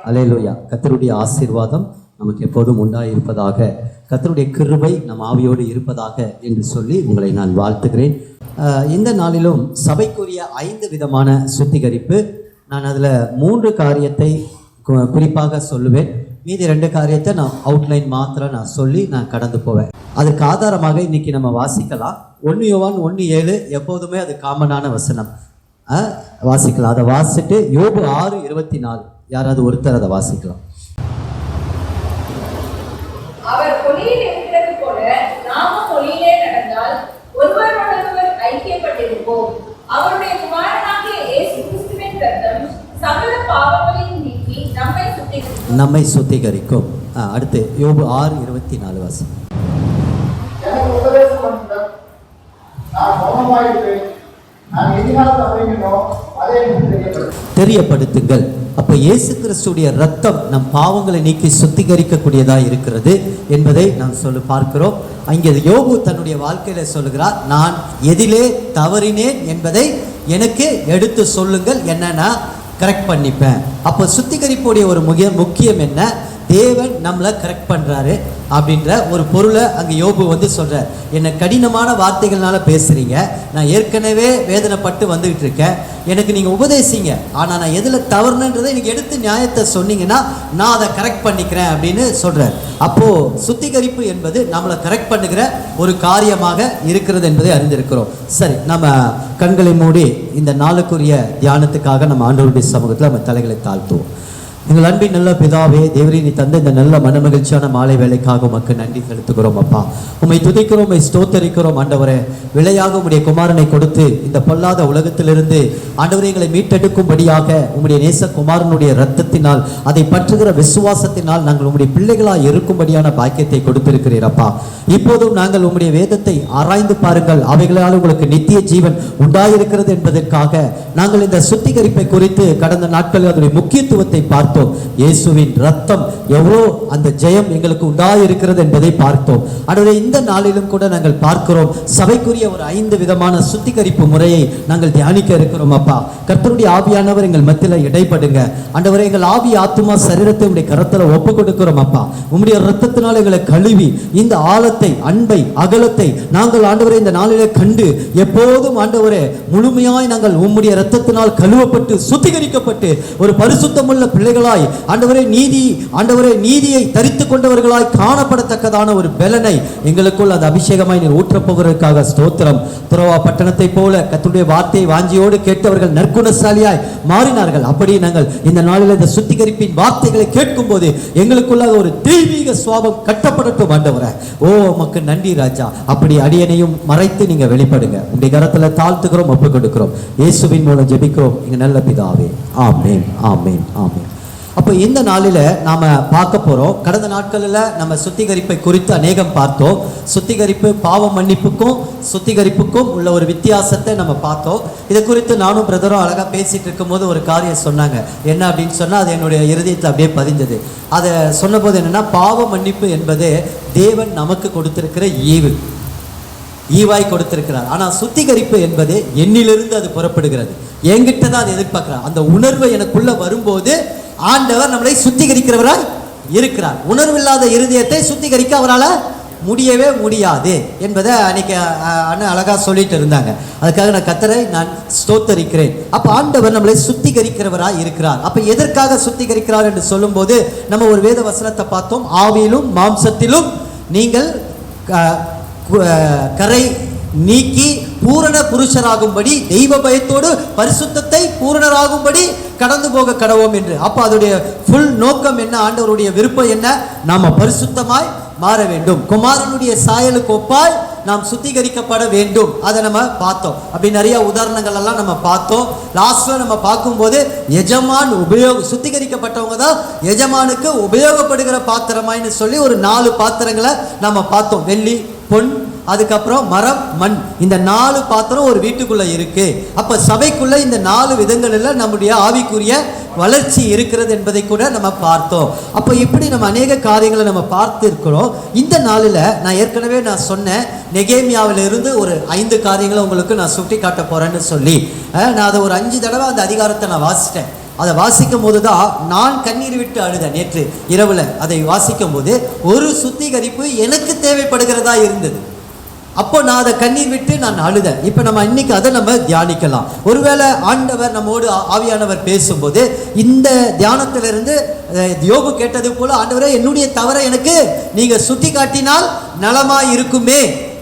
அல்லேலூயா. கர்த்தருடைய ஆசீர்வாதம் நமக்கு எப்போதும் உண்டாயிருப்பதாக, கர்த்தருடைய கிருபை நம் ஆவியோடு இருப்பதாக என்று சொல்லி உங்களை நான் வாழ்த்துகிறேன். இந்த நாளிலும் சபைக்குரிய 5 விதமான சுத்திகரிப்பு. நான் அதில் 3 காரியத்தை குறிப்பாக சொல்லுவேன். மீதி 2 காரியத்தை நான் அவுட்லைன் மாத்திரம் நான் சொல்லி நான் கடந்து போவேன். அதுக்கு ஆதாரமாக இன்னைக்கு நம்ம வாசிக்கலாம். 1 யோவான் 1:7 எப்போதுமே அது காமனான வசனம். வாசிக்கலாம். அதை வாசிட்டு யோபு 6:24 யாராவது ஒருத்தர் அதை வாசிக்கலாம். அவர் ஒளியில் இருக்கிறது போல நாமும் ஒளியிலே நடந்தால் ஒருவரோடொருவர் ஐக்கியப்பட்டிருப்போம். அவருடைய குமாரனாகிய இயேசு கிறிஸ்துவின் இரத்தம் சகல பாவங்களையும் நீக்கி நம்மை சுத்திகரிக்கும். அடுத்து யோபு 6:24 வாசி. தெரியப்படுத்துங்கள். அப்ப இயேசு கிறிஸ்துடைய ரத்தம் நம் பாவங்களை நீக்கி சுத்திகரிக்கக்கூடியதா இருக்கிறது என்பதை நாம் பார்க்கிறோம். அங்கே யோபு தன்னுடைய வாழ்க்கையில சொல்லுகிறார், நான் எதிலே தவறினேன் என்பதை எனக்கு எடுத்து சொல்லுங்கள், என்னன்னா கரெக்ட் பண்ணிப்பேன். அப்போ சுத்திகரிப்புடைய ஒரு முக்கியம் என்ன? தேவன் நம்மளை கரெக்ட் பண்றாரு அப்படின்ற ஒரு பொருளை அங்கே யோபு சொல்றார். என்னை கடினமான வார்த்தைகள்னால பேசுறீங்க, நான் ஏற்கனவே வேதனைப்பட்டு வந்துகிட்டு இருக்கேன், எனக்கு நீங்க உபதேசிங்க, ஆனா நான் எதுல தவறுன்றதை எனக்கு எடுத்து நியாயத்தை சொன்னீங்கன்னா நான் அதை கரெக்ட் பண்ணிக்கிறேன் அப்படின்னு சொல்றார். அப்போ சுத்திகரிப்பு என்பது நம்மளை கரெக்ட் பண்ணுகிற ஒரு காரியமாக இருக்கிறது என்பதை அறிந்திருக்கிறோம். சரி, நம்ம கண்களை மூடி இந்த நாளுக்குரிய தியானத்துக்காக நம்ம ஆண்டவருடைய சமூகத்தில் நம்ம தலைகளை தாழ்த்துவோம். எங்கள் அன்பின் நல்ல பிதாவே, தேவரே, நீ தந்த இந்த நல்ல மன மகிழ்ச்சியான மாலை வேலைக்காக உமக்கு நன்றி செலுத்துகிறோம். அப்பா, உம்மை துதிக்கிறோம், உம்மை ஸ்தோத்தரிக்கிறோம். ஆண்டவரே, விலையாக உம்முடைய குமாரனை கொடுத்து இந்த பொல்லாத உலகத்திலிருந்து ஆண்டவரே எங்களை மீட்டெடுக்கும்படியாக உம்முடைய நேச குமாரனுடைய இரத்தத்தினால், அதை பற்றுகிற விசுவாசத்தினால் நாங்கள் உம்முடைய பிள்ளைகளாக இருக்கும்படியான பாக்கியத்தை கொடுத்திருக்கிறீர். அப்பா, இப்போதும் நாங்கள் உம்முடைய வேதத்தை ஆராய்ந்து பாருங்கள், அவைகளால் உங்களுக்கு நித்திய ஜீவன் உண்டாயிருக்கிறது என்பதற்காக நாங்கள் இந்த சுத்திகரிப்பை குறித்து கடந்த நாட்களில் அதனுடைய முக்கியத்துவத்தை பார்த்தோம். இயேசுவின் ரத்தம் எவ்வளோ அந்த ஜெயம் எங்களுக்கு உண்டாயிருக்கிறது என்பதை பார்த்தோம். ஆண்டவரே, இந்த நாளிலும் கூட நாங்கள் பார்க்கிறோம், சபைக்குரிய ஒரு 5 விதமான சுத்திகரிப்பு முறையை நாங்கள் தியானிக்க இருக்கிறோம். அப்பா, கர்த்தருடைய ஆவியானவர் எங்கள் மத்தியில் இடைப்படுங்க. ஆண்டவரே, எங்கள் ஆவி ஆத்துமா சரீரத்தை உடைய கரத்தில் ஒப்பு கொடுக்கிறோம். அப்பா, உம்முடைய ரத்தத்தினால் எங்களை கழுவி இந்த ஆழத்தை, அன்பை, அகலத்தை நாங்கள் ஆண்டவரே இந்த நாளிலே கண்டு எப்போதும் ஆண்டவரே முழுமையாய் நாங்கள் உம்முடைய ரத்தத்தினால் கழுவப்பட்டு சுத்திகரிக்கப்பட்டு ஒரு பரிசுத்தமுள்ள பிள்ளைகளாய் ஆண்டவரே நீதியை தரித்து கொண்டவர்களாய் காணப்படத்தக்கதான ஒரு பலனை எங்களுக்குள் அந்த அபிஷேகமாய் நீர் ஊற்றப் போவதற்காக ஸ்தோத்திரம். துறவா பட்டணத்தை போல கர்த்தருடைய வார்த்தையை வாஞ்சியோடு கேட்டவர்கள் நற்குணசாலியாய் மாறினார்கள். அப்படி நாங்கள் இந்த நாளில் இந்த சுத்திகரிப்பின் வார்த்தைகளை கேட்கும் போது எங்களுக்குள்ளாக ஒரு தெய்வீக சுவாபம் கட்டப்படட்டும். ஆண்டவரே, ஓ உமக்கு நன்றி ராஜா. அப்படி அடியனையும் மறைத்து நீங்க வெளிப்படுங்க. உங்களுடைய கரத்துல தாழ்த்துக்கிறோம், ஒப்பு கொடுக்கிறோம். இயேசுவின் மூலம் ஜெபிக்கிறோம் எங்க நல்ல பிதாவே. ஆமென், ஆமென், ஆமென். அப்போ இந்த நாளில் நாம் பார்க்க போகிறோம். கடந்த நாட்களில் நம்ம சுத்திகரிப்பை குறித்து அநேகம் பார்த்தோம். சுத்திகரிப்பு, பாவ மன்னிப்புக்கும் சுத்திகரிப்புக்கும் உள்ள ஒரு வித்தியாசத்தை நம்ம பார்த்தோம். இதை குறித்து நானும் பிரதரும் அழகாக பேசிகிட்டு இருக்கும்போது ஒரு காரியம் சொன்னாங்க. என்ன அப்படின்னு சொன்னால், அது என்னுடைய இருதயத்தில் அப்படியே பதிஞ்சது. அதை சொன்னபோது என்னென்னா, பாவ மன்னிப்பு என்பது தேவன் நமக்கு கொடுத்திருக்கிற ஈவாய் கொடுத்திருக்கிறார். ஆனால் சுத்திகரிப்பு என்பது என்னிலிருந்து அது புறப்படுகிறது, என்கிட்ட தான் அதை எதிர்பார்க்கிறார். அந்த உணர்வு எனக்குள்ள வரும்போது ஆண்டவர் நம்மளை சுத்திகரிக்கிறவராய் இருக்கிறார். உணர்வில்லாத இருதயத்தை சுத்திகரிக்க அவரால் முடியவே முடியாது என்பதை அன்னைக்கு அண்ணன் அழகா சொல்லிட்டு இருந்தாங்க. அதுக்காக நான் கர்த்தரை நான் ஸ்தோத்தரிக்கிறேன். அப்ப ஆண்டவர் நம்மளை சுத்திகரிக்கிறவராய் இருக்கிறார். அப்ப எதற்காக சுத்திகரிக்கிறார் என்று சொல்லும் போது நம்ம ஒரு வேத வசனத்தை பார்த்தோம். ஆவியிலும் மாம்சத்திலும் நீங்கள் கரை நீக்கி பூரண புருஷராகும்படி, தெய்வ பயத்தோடு பரிசுத்தத்தை பூரணராகும்படி கடந்து போக கடவோம் என்று. அப்போ அதோடைய ஃபுல் நோக்கம் என்ன? ஆண்டவருடைய விருப்பம் என்ன? நாம பரிசுத்தமாய் மாற வேண்டும், குமாரனுடைய சாயலுக்கு ஒப்பாய் நாம் சுத்திகரிக்கப்பட வேண்டும். அதை நம்ம பார்த்தோம். அப்படி நிறைய உதாரணங்கள் எல்லாம் நம்ம பார்த்தோம். லாஸ்ட்ல நம்ம பார்க்கும்போது எஜமான் சுத்திகரிக்கப்பட்டவங்க தான் எஜமானுக்கு உபயோகப்படுகிற பாத்திரமாயின்னு சொல்லி ஒரு 4 பாத்திரங்களை நம்ம பார்த்தோம். வெள்ளி, பொன், அதுக்கப்புறம் மரம், மண். இந்த 4 பாத்திரம் ஒரு வீட்டுக்குள்ள இருக்கு. அப்ப சபைக்குள்ள இந்த 4 விதங்களில் நம்முடைய ஆவிக்குரிய வளர்ச்சி இருக்கிறது என்பதை கூட நம்ம பார்த்தோம். அப்போ இப்படி நம்ம அநேக காரியங்களை நம்ம பார்த்து இருக்கிறோம். இந்த நாளில் நான் ஏற்கனவே சொன்னேன், நெகேமியாவிலிருந்து ஒரு 5 காரியங்களை உங்களுக்கு நான் சுட்டி காட்ட போறேன்னு சொல்லி நான் அதை ஒரு 5 தடவை அந்த அதிகாரத்தை நான் வாசிட்டேன். அதை வாசிக்கும் போது தான் நான் கண்ணீர் விட்டு அழுதேன். நேற்று இரவில் அதை வாசிக்கும் போது ஒரு சுத்திகரிப்பு எனக்கு தேவைப்படுகிறதா இருந்தது. அப்போ நான் அதை கண்ணீர் விட்டு நான் அழுதேன். இப்போ நம்ம இன்னைக்கு அதை நம்ம தியானிக்கலாம். ஒருவேளை ஆண்டவர் நம்மோடு ஆவியானவர் பேசும்போது இந்த தியானத்திலிருந்து யோபு கேட்டது போல, ஆண்டவரே என்னுடைய தவறை எனக்கு நீங்கள் சுட்டி காட்டினால் நலமாக இருக்குமே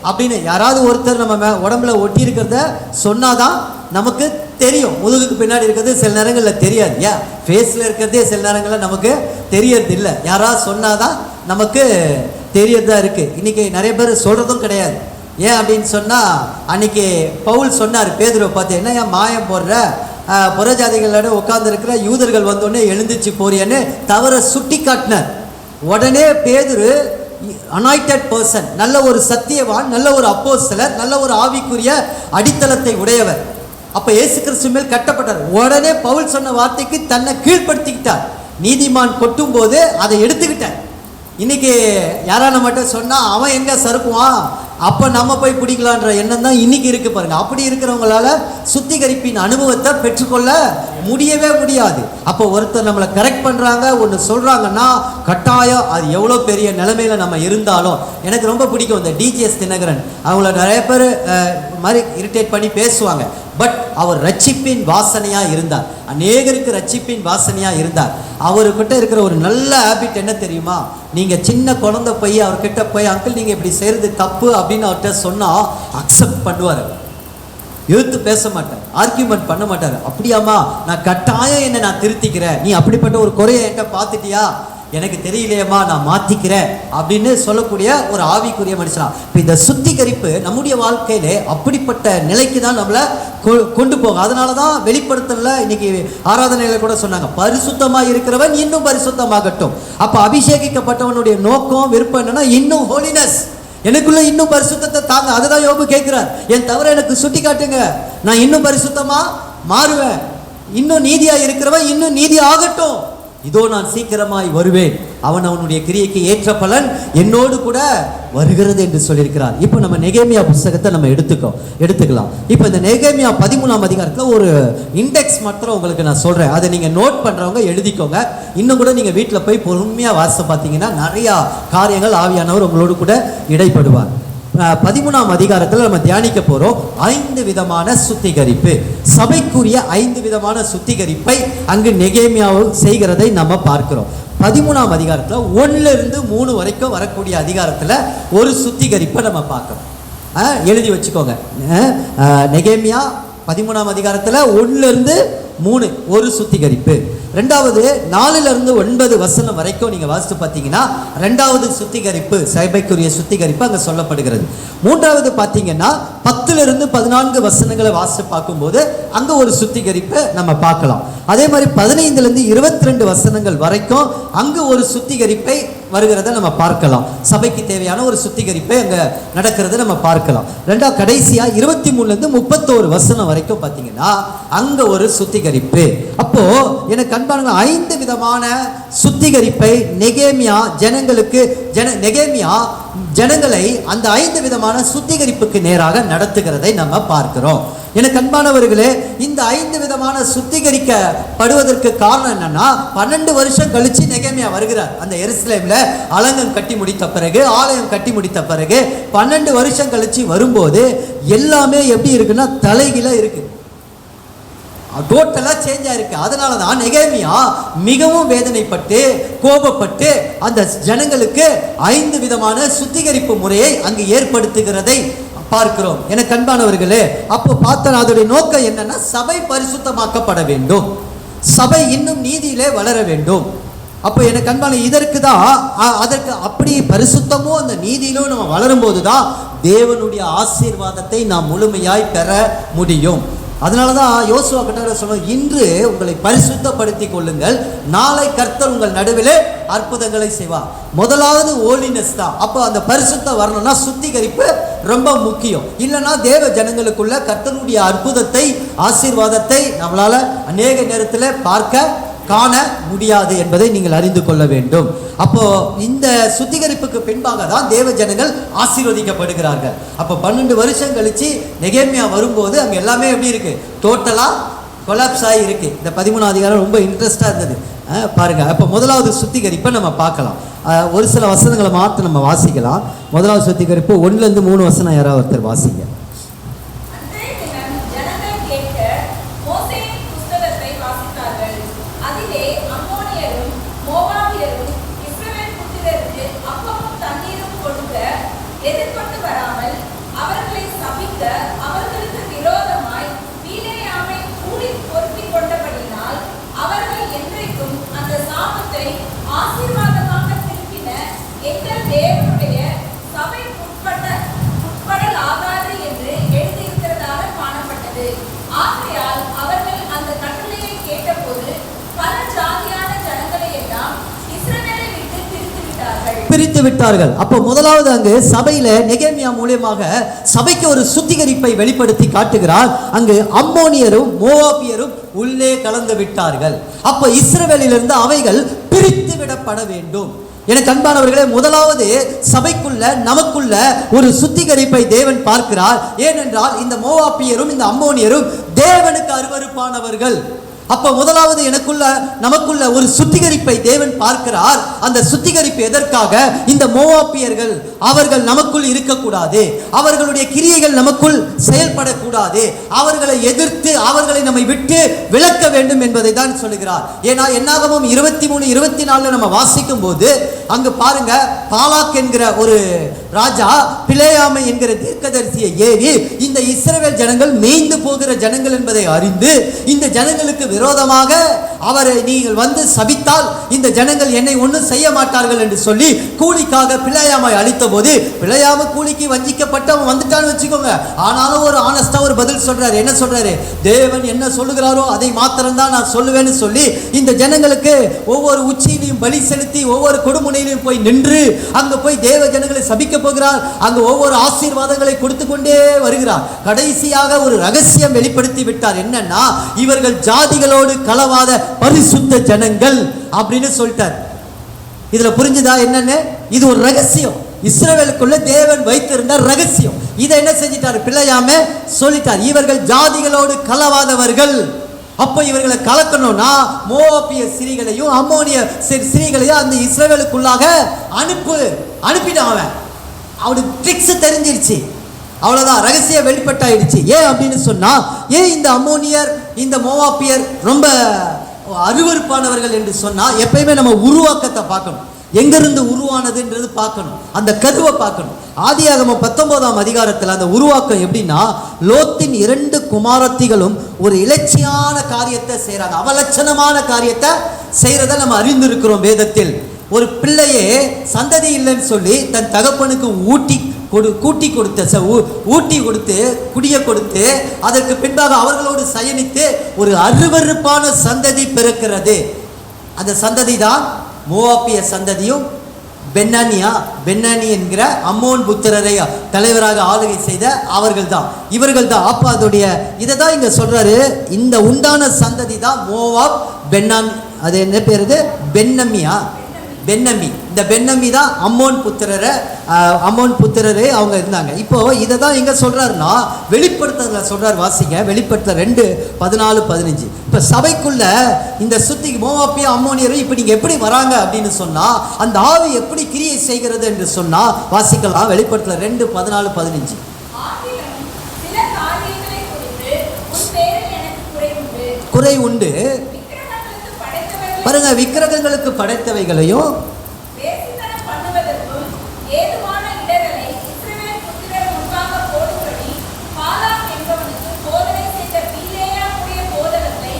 அப்படின்னு யாராவது ஒருத்தர் நம்ம உடம்புல ஒட்டி இருக்கிறத சொன்னாதான் நமக்கு தெரியும். முதுகுக்கு பின்னாடி இருக்கிறது சில நேரங்களில் தெரியாது. ஏன் ஃபேஸில் இருக்கிறதே சில நேரங்களில் நமக்கு தெரியறது இல்லை. யாராவது சொன்னாதான் நமக்கு தெரியறதா இருக்குது. இன்றைக்கி நிறைய பேர் சொல்கிறதும் கிடையாது. ஏன் அப்படின்னு சொன்னால், அன்றைக்கி பவுல் சொன்னார் பேதுருவை பார்த்து, என்ன ஏன் மாயம் போடுற, புறஜாதிகளோட உட்கார்ந்துருக்கிற யூதர்கள் வந்தோடனே எழுந்திரிச்சு போறியன்னு தவறை சுட்டி காட்டினார். உடனே பேதுரு அனாயிட்டட் பர்சன், நல்ல ஒரு சத்தியவான், நல்ல ஒரு அப்போஸ்தலர், நல்ல ஒரு ஆவிக்குரிய அடித்தளத்தை உடையவர். அப்போ இயேசு கிறிஸ்து மேல் கட்டப்பட்டார். உடனே பவுல் சொன்ன வார்த்தைக்கு தன்னை கீழ்ப்படுத்திக்கிட்டார். நீதிமான் கொட்டும் போது அதை எடுத்துக்கிட்டார். இன்னைக்கு யாரா நம்மகிட்ட சொன்னால் அவன் எங்கே சறுக்குவான், அப்போ நம்ம போய் பிடிக்கலான்ற எண்ணம் தான் இன்னைக்கு இருக்கு பாருங்க. அப்படி இருக்கிறவங்களால சுத்திகரிப்பின் அனுபவத்தை பெற்றுக்கொள்ள முடியவே முடியாது. அப்போ ஒருத்தர் நம்மளை கரெக்ட் பண்ணுறாங்க, ஒன்று சொல்கிறாங்கன்னா கட்டாயம் அது எவ்வளோ பெரிய நிலைமையில் நம்ம இருந்தாலும். எனக்கு ரொம்ப பிடிக்கும் இந்த டிஜிஎஸ் தினகரன். அவங்கள நிறைய பேர் மாதிரி இரிட்டேட் பண்ணி பேசுவாங்க. பட் அவர் ரட்சிப்பின் வாசனையாக இருந்தார். அநேகருக்கு ரட்சிப்பின் வாசனையாக இருந்தார். அவர்கிட்ட இருக்கிற ஒரு நல்ல ஹேபிட் என்ன தெரியுமா, நீங்கள் சின்ன குழந்தை போய் அவர்கிட்ட போய் அங்கிள் நீங்கள் இப்படி செய்கிறது தப்பு அப்படின்னு அவர்கிட்ட சொன்னால் அக்செப்ட் பண்ணுவார். எழுத்து பேச மாட்டார், ஆர்கியூமெண்ட் பண்ண மாட்டார். அப்படியாம்மா நான் கட்டாயம் என்னை நான் திருத்திக்கிறேன், நீ அப்படிப்பட்ட ஒரு குறையை என்கிட்ட பார்த்துட்டியா, எனக்கு தெரியலையம்மா நான் மாற்றிக்கிறேன் அப்படின்னு சொல்லக்கூடிய ஒரு ஆவிக்குரிய மனுஷனா. இப்போ இந்த சுத்திகரிப்பு நம்முடைய வாழ்க்கையிலே அப்படிப்பட்ட நிலைக்கு தான் நம்மளை கொண்டு போகும். அதனால தான் வெளிப்படுத்தல இன்னைக்கு ஆராதனையில் கூட சொன்னாங்க, பரிசுத்தமாக இருக்கிறவன் இன்னும் பரிசுத்தமாகட்டும். அப்போ அபிஷேகிக்கப்பட்டவனுடைய நோக்கம் விருப்பம் என்னன்னா, இன்னும் ஹோலினஸ், எனக்குள்ள இன்னும் பரிசுத்தத்தை தாங்க. அதுதான் யோபு கேட்கிறார், என் தவிர எனக்கு சுட்டி காட்டுங்க, நான் இன்னும் பரிசுத்தமா மாறுவேன். இன்னும் நீதியா இருக்கிறவன் இன்னும் நீதி ஆகட்டும், இதோ நான் சீக்கிரமாய் வருவேன், அவன் அவனுடைய கிரியைக்கு ஏற்ற பலன் என்னோடு கூட வருகிறது என்று சொல்லியிருக்கிறார். இப்போ நம்ம நெகேமியா புஸ்தகத்தை நம்ம எடுத்துக்கலாம். இப்போ இந்த நெகேமியா 13ஆம் அதிகாரத்தில் ஒரு இண்டெக்ஸ் மாத்திரம் உங்களுக்கு நான் சொல்கிறேன். அதை நீங்கள் நோட் பண்ணுறவங்க எழுதிக்கோங்க. இன்னும் கூட நீங்கள் வீட்டில் போய் பொறுமையாக வாசித்து பார்த்தீங்கன்னா நிறையா காரியங்கள் ஆவியானவர் உங்களோடு கூட இடைப்படுவார். 13ஆம் அதிகாரத்தில் நம்ம தியானிக்க போகிறோம் 5 விதமான சுத்திகரிப்பு. சபைக்குரிய 5 விதமான சுத்திகரிப்பை அங்கு நெகேமியா செய்கிறதை நம்ம பார்க்கிறோம். 13ஆம் அதிகாரத்தில் 1-3 வரைக்கும் வரக்கூடிய அதிகாரத்தில் ஒரு சுத்திகரிப்பை நம்ம பார்க்குறோம். எழுதி வச்சுக்கோங்க. நெகேமியா 13ஆம் அதிகாரத்தில் 1-3 ஒரு சுத்திகரிப்பு. ரெண்டாவது 4-9 வசனம் வரைக்கும் நீங்கள் வாசித்து பார்த்தீங்கன்னா ரெண்டாவது சுத்திகரிப்பு, சபைக்குரிய சுத்திகரிப்பு அங்கே சொல்லப்படுகிறது. மூன்றாவது பார்த்தீங்கன்னா 10-14 வசனங்களை வாசித்து பார்க்கும்போது அங்கே ஒரு சுத்திகரிப்பை நம்ம பார்க்கலாம். அதே மாதிரி 15-22 வசனங்கள் வரைக்கும் அங்கு ஒரு சுத்திகரிப்பை வருகிறத நம்ம பார்க்கலாம். சபைக்கு தேவையான ஒரு சுத்திகரிப்பை அங்கே நடக்கிறத நம்ம பார்க்கலாம். ரெண்டாவது கடைசியாக 23-31 வசனம் வரைக்கும் பார்த்தீங்கன்னா அங்கே ஒரு சுத்திகரிப்பு. அப்போ எனக்கு அன்பான 5 விதமான சுத்திகரிப்பை நெகேமியா ஜனங்களை அந்த 5 விதமான சுத்திகரிப்புக்கு நேராக நடத்துகிறதை நம்ம பார்க்கிறோம். எனக்கு அன்பானவர்களே, இந்த 5 விதமான சுத்திகரிக்கப்படுவதற்கு காரணம் என்னன்னா, 12 வருஷம் கழிச்சு நெகேமியா வருகிறார். அந்த எருசலேம்ல அலங்கம் கட்டி முடித்த பிறகு, ஆலயம் கட்டி முடித்த பிறகு 12 வருஷம் கழிச்சு வரும்போது எல்லாமே எப்படி இருக்குன்னா தலைகீழ இருக்கு, டோட்டலாக சேஞ்ச் ஆயிருக்கு. அதனால தான் நெகேமியா மிகவும் வேதனைப்பட்டு கோபப்பட்டு அந்த ஜனங்களுக்கு 5 விதமான சுத்திகரிப்பு முறையை அங்கு ஏற்படுத்துகிறதை பார்க்கிறோம். எனக்கு அன்பானவர்களே, அப்போ பார்த்தா அதோடைய நோக்கம் என்னன்னா, சபை பரிசுத்தமாக்கப்பட வேண்டும், சபை இன்னும் நீதியிலே வளர வேண்டும். அப்போ எனக்கு அன்பான இதற்கு தான் அதற்கு அப்படி பரிசுத்தமும் அந்த நீதியிலும் நம்ம வளரும் போது தான் தேவனுடைய ஆசீர்வாதத்தை நாம் முழுமையாய் பெற முடியும். அதனால தான் யோசுவா கிட்ட சொல்லுவோம், இன்று உங்களை பரிசுத்தப்படுத்திக் கொள்ளுங்கள், நாளை கர்த்தர் உங்கள் நடுவிலே அற்புதங்களை செய்வார். முதலாவது ஹோலினஸ் தான். அப்போ அந்த பரிசுத்தம் வரணும்னா சுத்திகரிப்பு ரொம்ப முக்கியம். இல்லைன்னா தேவ ஜனங்களுக்குள்ள கர்த்தருடைய அற்புதத்தை ஆசீர்வாதத்தை நம்மளால அநேக நேரத்தில் பார்க்க காண முடியாது என்பதை நீங்கள் அறிந்து கொள்ள வேண்டும். அப்போ இந்த சுத்திகரிப்புக்கு பின்பாக தான் தேவ ஜனங்கள் ஆசீர்வதிக்கப்படுகிறார்கள். அப்போ 12 வருஷம் கழிச்சு நெகேமியா வரும்போது அங்கே எல்லாமே எப்படி இருக்கு, டோட்டலா கொலாப்ஸ் ஆகி இருக்கு. இந்த 13ஆம் அதிகாரம் ரொம்ப இன்ட்ரெஸ்டாக இருந்தது. பாருங்க, அப்போ முதலாவது சுத்திகரிப்பை நம்ம பார்க்கலாம். ஒரு சில வசனங்களை மாற்ற நம்ம வாசிக்கலாம். முதலாவது சுத்திகரிப்பு 1-3 வசனம் யாராவது ஒருத்தர் வாசிங்க. பிரித்து விட்டார்கள். அப்போ முதலாவது அங்கு சபையில நெகேமியா மூலமாக சபைக்கு ஒரு சுத்திகரிப்பை வெளிப்படுத்தி காட்டுகிறார். அங்கு அம்மோனியரும் மோவாபியரும் உள்ளே கலந்து விட்டார்கள். அப்போ இஸ்ரவேலிலிருந்து அவைகள் பிரித்து விடப்பட வேண்டும். எனக்கு அன்பானவர்களே, முதலாவது சபைக்குள்ள நமக்குள்ள ஒரு சுத்திகரிப்பை தேவன் பார்க்கிறார். ஏனென்றால் இந்த மோவாபியரும் இந்த அம்மோனியரும் தேவனுக்கு அருவருப்பானவர்கள். அப்ப முதலாவது நமக்குள்ள ஒரு சுத்திகரிப்பை தேவன் பார்க்கிறார். அந்த சுத்திகரிப்பு எதற்காக? இந்த மோவாபியர்கள் அவர்கள் நமக்குள் இருக்கக்கூடாது, அவர்களுடைய கிரியைகள் நமக்குள் செயல்படக்கூடாது, அவர்களை எதிர்த்து அவர்களை நம்மை விட்டு விலக்க வேண்டும் என்பதை தான் சொல்லுகிறார். ஏன்னா என்னாகமம் 23-24 நம்ம வாசிக்கும் போது அங்கு பாருங்க, பாலாக் என்கிற ஒரு ராஜா பிலேயாமை என்கிற தீர்க்கதரிசியை ஏவி இந்த இஸ்ரவேல் ஜனங்கள் மேய்ந்து போகிற ஜனங்கள் என்பதை அறிந்து இந்த ஜனங்களுக்கு விரோதமாக அவரை நீங்கள் வந்து சபித்தால் இந்த ஜனங்கள் என்னை ஒன்றும் செய்ய மாட்டார்கள் என்று சொல்லி கூலிக்காக பிலேயாமை அளித்த போது, பிலேயாம கூலிக்கு வஞ்சிக்கப்பட்டவன் வந்துட்டான்னு வச்சுக்கோங்க. ஆனாலும் ஒரு ஆனஸ்டா ஒரு பதில் சொல்றாரு. என்ன சொல்றாரு? தேவன் என்ன சொல்லுகிறாரோ அதை மாத்திரம்தான் நான் சொல்லுவேன்னு சொல்லி இந்த ஜனங்களுக்கு ஒவ்வொரு உச்சியிலையும் பலி செலுத்தி ஒவ்வொரு கொடுமுனையிலையும் போய் நின்று அங்க போய் தேவ ஜனங்களை சபிக்க போகிறார். அங்கு ஒவ்வொரு ஆசீர்வாதங்களை கொடுத்து கொண்டே வருகிறார். கடைசியாக ஒரு ரகசியம் வெளிப்படுத்தி விட்டார். என்னன்னா, இவர்கள் ஜாதிகளோடு கலவாத பரிசுத்த ஜனங்கள் அப்படின்னு சொல்லிட்டார். இதுல புரிஞ்சுதா என்னன்னு? இது ஒரு ரகசியம், இஸ்ரவேலுக்குள்ள தேவன் வைத்திருந்த ரகசியம். இதை என்ன செஞ்சிட்டார்? பிலேயாமே சொல்லிட்டார், இவர்கள் ஜாதிகளோடு கலவாதவர்கள். அப்போ இவர்களை கலக்கணும்னா மோவாபிய ஸ்திரீகளையும் அம்மோனிய ஸ்திரீகளையும் அந்த இஸ்ரவேலுக்குள்ளாக அனுப்பிட்டான். அவனுக்கு ட்ரிக்ஸ் தெரிஞ்சிருச்சு. அவ்வளவுதான், ரகசியம் வெளிப்பட்டாயிடுச்சு. ஏன் அப்படின்னு சொன்னா, ஏன் இந்த அம்மோனியர் இந்த மோவாபியர் ரொம்ப அருவருப்பானவர்கள் என்று சொன்னா, எப்பயுமே நம்ம உருவாக்கத்தை பார்க்கணும். எங்கிருந்து உருவானதுன்றது பார்க்கணும், அந்த கருவை பார்க்கணும். ஆதியாகமம் 19ஆம் அதிகாரத்தில் அந்த உருவாக்கம் எப்படின்னா, லோத்தின் 2 குமாரத்திகளும் ஒரு இலட்சியான காரியத்தை செய்யறாங்க, அவலட்சணமான காரியத்தை செய்யறதை நம்ம அறிந்திருக்கிறோம் வேதத்தில். ஒரு பிள்ளையே சந்ததி இல்லைன்னு சொல்லி தன் தகப்பனுக்கு ஊட்டி கொடுத்து குடிய கொடுத்து அதற்கு பின்பாக அவர்களோடு சயனித்து ஒரு அருவருப்பான சந்ததி பிறக்கிறது. அந்த சந்ததி தான் மோவாபிய சந்ததியும் பென்னானி என்கிற அம்மோன் புத்திரரை தலைவராக ஆளுகை செய்த இவர்கள் தான். அப்ப அதோடைய இதை தான் இங்க சொல்றாரு. இந்த உண்டான சந்ததி தான் மோவாப் பென்னான். அது என்ன பேர்? பென்னமி. இந்த பென்னமி தான் அம்மோன் புத்திரரே அவங்க இருந்தாங்க. இப்போ இதை தான் எங்க சொல்றாருன்னா, வெளிப்படுத்தல சொல்றாரு. வாசிங்க, வெளிப்படுத்த 2:14-15. இப்ப சபைக்குள்ள இந்த மோவாபிய அம்மோனியரும் இப்ப நீங்க எப்படி வராங்க அப்படின்னு சொன்னா, அந்த ஆவி எப்படி கிரியை செய்கிறது என்று சொன்னா வாசிக்கலாம். வெளிப்படுத்தல 2:14-15. குறை உண்டு பாருங்க, விக்கிரகங்களுக்கு படைத்தவைகளையும்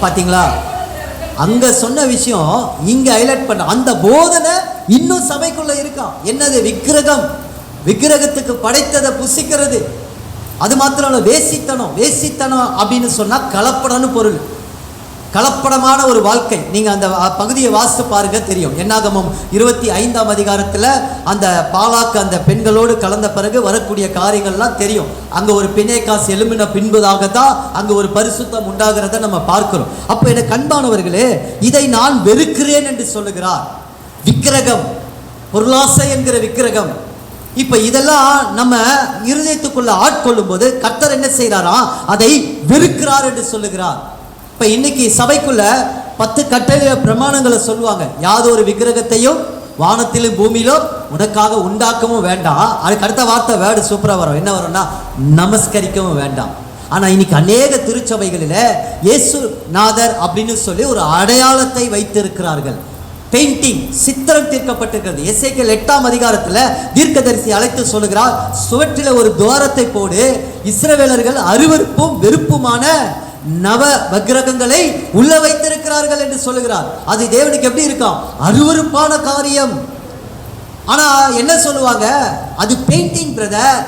பாத்தீங்களா? அங்க சொன்ன விஷயம் இங்க ஹைலைட் பண்ண அந்த போதனை இன்னும் சபைக்குள்ள இருக்கான். என்னது? விக்கிரகத்துக்கு படைத்ததை புசிக்கிறது. அது மாத்திரம் இல்ல, வேசித்தனம் அப்படின்னு சொன்னா கலப்படம்னு பொருள். கலப்படமான ஒரு வாழ்க்கை. நீங்க அந்த பகுதியை வாசித்து பாருங்க, தெரியும். என்னாகமம் 25ஆம் அதிகாரத்தில் அந்த பாலாக்கு அந்த பெண்களோடு கலந்த பிறகு வரக்கூடிய காரியங்கள்லாம் தெரியும். அங்க ஒரு பிணைக்காசு எழும்பின பின்பதாக தான் அங்க ஒரு பரிசுத்தம் உண்டாகிறத நம்ம பார்க்கிறோம். அப்ப எனக்கு அன்பானவர்களே, இதை நான் வெறுக்கிறேன் என்று சொல்லுகிறார். விக்கிரகம், பொருளாசை என்கிற விக்கிரகம். இப்ப இதெல்லாம் நம்ம இருதயத்துக்குள்ள ஆட்கொள்ளும் போது கர்த்தர் என்ன செய்யறாரா? அதை வெறுக்கிறார் என்று சொல்லுகிறார். இப்போ இன்னைக்கு சபைக்குள்ள 10 கட்டளை பிரமாணங்களை சொல்லுவாங்க. யாதொரு விக்கிரகத்தையும் வானத்திலும் பூமியிலும் உனக்காக உண்டாக்கவும் வேண்டாம். அதுக்கு அடுத்த வார்த்தை வேர்டு சூப்பராக வரும். என்ன வரும்னா நமஸ்கரிக்கவும் வேண்டாம். ஆனால் இன்னைக்கு அநேக திருச்சபைகளில் இயேசுநாதர் அப்படின்னு சொல்லி ஒரு அடையாளத்தை வைத்திருக்கிறார்கள். பெயிண்டிங், சித்திரம் தீர்க்கப்பட்டிருக்கிறது. எசேக்கியேல் 8ஆம் அதிகாரத்தில் தீர்க்கதரிசி அழைத்து சொல்லுகிறார், சுவற்றில் ஒரு துவாரத்தை போடு, இஸ்ரவேலர்கள் அருவருப்பும் வெறுப்புமான நவ விக்கிரகங்களை உள்ள வைத்திருக்கிறார்கள் என்று சொல்லுகிறார். அது தேவனுக்கு எப்படி இருக்கும்? அருவருப்பான காரியம். ஆனா என்ன சொல்லுவாங்க? அது பெயிண்டிங் பிரதர்.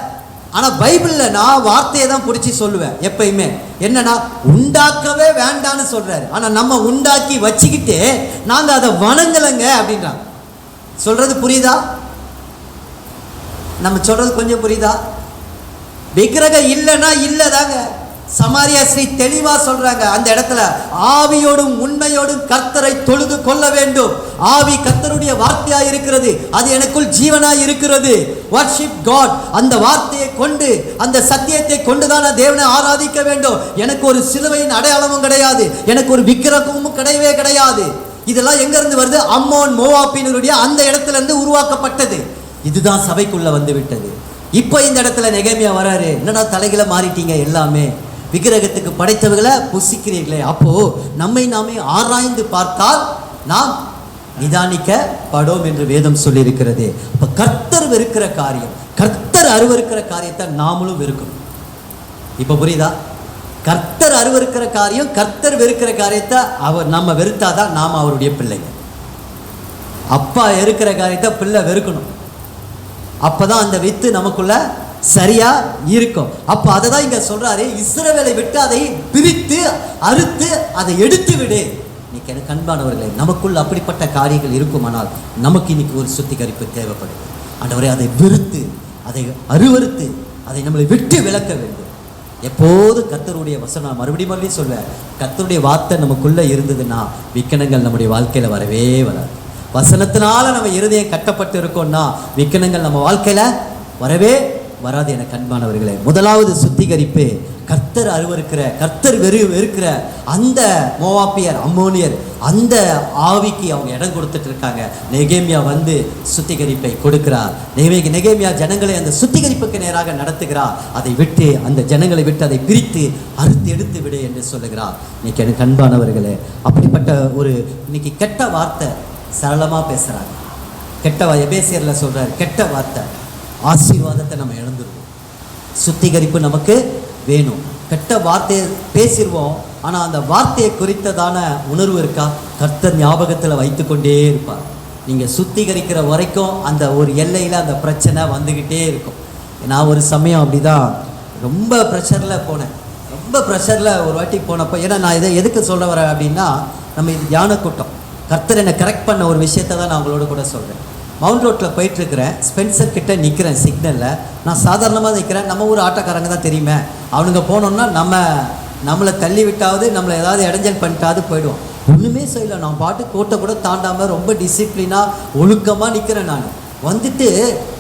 ஆனா பைபிள்ல நான் வார்த்தையை தான் பிடிச்சி சொல்லுவேன் எப்பயுமே. என்னன்னா உண்டாக்கவே வேண்டான்னு சொல்றாரு. ஆனா நம்ம உண்டாக்கி வச்சுக்கிட்டு நாங்க அதை வணங்கலைங்க அப்படின்றாங்க. சொல்றது புரியுதா? நம்ம சொல்றது கொஞ்சம் புரியுதா? விக்கிரகம் இல்லைன்னா இல்லதாங்க. சமாரியா ஸ்ரீ தெளிவா சொல்றாங்க அந்த இடத்துல, ஆவியோடும் உண்மையோடும் கர்த்தரை தொழுது கொள்ள வேண்டும். ஆவி கர்த்தருடைய வார்த்தையா இருக்கிறது, அது எனக்குள் ஜீவனா இருக்கிறது. Worship God. அந்த வார்த்தையை கொண்டு, அந்த சத்தியத்தை கொண்டுதான் தேவனை ஆராதிக்க வேண்டும். எனக்கு ஒரு சிலுவையின் அடையாளமும் கிடையாது, எனக்கு ஒரு விக்கிரகமும் கிடையவே கிடையாது. இதெல்லாம் எங்க இருந்து வருது? அம்மோன் மோவாபினருடைய அந்த இடத்துல இருந்து உருவாக்கப்பட்டது. இதுதான் சபைக்குள்ள வந்து விட்டது. இப்போ இந்த இடத்துல நெகேமியா வராரு. என்னடா தலைகளை மாறிட்டீங்க, எல்லாமே விக்கிரகத்துக்கு படைத்தவர்களை புசிக்கிறீர்களே. அப்போ நம்மை நாமே ஆராய்ந்து பார்த்தால் நாம் நிதானிக்கப்படும் என்று வேதம் சொல்லி இருக்கிறது. அப்ப கர்த்தர் வெறுக்கிற காரியம், கர்த்தர் அருவருக்கிற காரியத்தை நாமளும் வெறுக்கணும். இப்ப புரியுதா? கர்த்தர் அருவருக்கிற காரியம், கர்த்தர் வெறுக்கிற காரியத்தை நம்ம வெறுத்தாதான் நாம் அவருடைய பிள்ளைங்க. அப்பா இருக்கிற காரியத்தை பிள்ளை வெறுக்கணும். அப்பதான் அந்த வித்து நமக்குள்ள சரியா இருக்கும். அப்ப அதை தான் இங்க சொல்றாரு, இஸ்ரவேலை விட்டு அதை பிரித்து அறுத்து அதை எடுத்து விடு. இன்னைக்கு எனக்கு அன்பானவர்களே, நமக்குள்ள அப்படிப்பட்ட காரியங்கள் இருக்குமானால் நமக்கு இன்னைக்கு ஒரு சுத்திகரிப்பு தேவைப்படுது. ஆண்டவரே, அதை வெறுத்து, அதை அருவறுத்து, அதை நம்மளை விட்டு விலக்க வேண்டும். எப்போது கர்த்தருடைய வசனம், மறுபடியும் சொல்வேன், கர்த்தருடைய வார்த்தை நமக்குள்ள இருந்ததுன்னா விக்கனங்கள் நம்முடைய வாழ்க்கையில வரவே வராது. வசனத்தினால நம்ம இருதயம் கட்டப்பட்டு இருக்கோம்னா விக்கனங்கள் நம்ம வாழ்க்கையில வரவே வராது. எனக்கு அன்பானவர்களே, முதலாவது சுத்திகரிப்பு கர்த்தர் அருவருக்கிற, கர்த்தர் வெறுக்கிற அந்த மோவாபியர், அம்மோனியர், அந்த ஆவிக்கு அவங்க இடம் கொடுத்துட்டு இருக்காங்க. நெகேமியா வந்து சுத்திகரிப்பை கொடுக்கிறார். நெகேமியா ஜனங்களை அந்த சுத்திகரிப்புக்கு நேராக நடத்துகிறார். அதை விட்டு, அந்த ஜனங்களை விட்டு அதை பிரித்து அறுத்து எடுத்து விடு என்று சொல்லுகிறார். இன்னைக்கு எனக்கு அன்பானவர்களே, அப்படிப்பட்ட ஒரு இன்னைக்கு கெட்ட வார்த்தை சரளமாக பேசுகிறாங்க. கெட்ட எபேசியரில் சொல்கிறார், கெட்ட வார்த்தை ஆசீர்வாதத்தை நம்ம இழந்துருவோம். சுத்திகரிப்பு நமக்கு வேணும். கெட்ட வார்த்தையை பேசிடுவோம், ஆனால் அந்த வார்த்தையை குறித்ததான உணர்வு இருக்கா? கர்த்தர் ஞாபகத்தில் வைத்து கொண்டே இருப்பார். நீங்கள் சுத்திகரிக்கிற வரைக்கும் அந்த ஒரு எல்லையில் அந்த பிரச்சனை வந்துக்கிட்டே இருக்கும். நான் ஒரு சமயம் அப்படி தான் ரொம்ப ப்ரெஷரில் போனேன். ரொம்ப ப்ரெஷரில் ஒரு வாட்டி போனப்போ, ஏன்னா நான் இதை எதுக்கு சொல்ல வரேன் அப்படின்னா, நம்ம இது தியான கூட்டம். கர்த்தர் என்னை கரெக்ட் பண்ண ஒரு விஷயத்தை தான் நான் உங்களோட கூட சொல்கிறேன். மவுண்ட் ரோட்டில் போயிட்டுருக்கிறேன், ஸ்பென்சர் கிட்டே நிற்கிறேன் சிக்னலில். நான் சாதாரணமாக நிற்கிறேன். நம்ம ஊர் ஆட்டோக்காரங்க தான் தெரியுமே, அவனுங்க போனோம்னா நம்மளை தள்ளி விட்டாவது, நம்மளை ஏதாவது இடைஞ்சல் பண்ணிட்டாவது போயிடுவோம். ஒன்றுமே செய்யலை, நான் பாட்டு கோட்டை கூட தாண்டாமல் ரொம்ப டிசிப்ளினாக ஒழுக்கமாக நிற்கிறேன். நான் வந்துட்டு,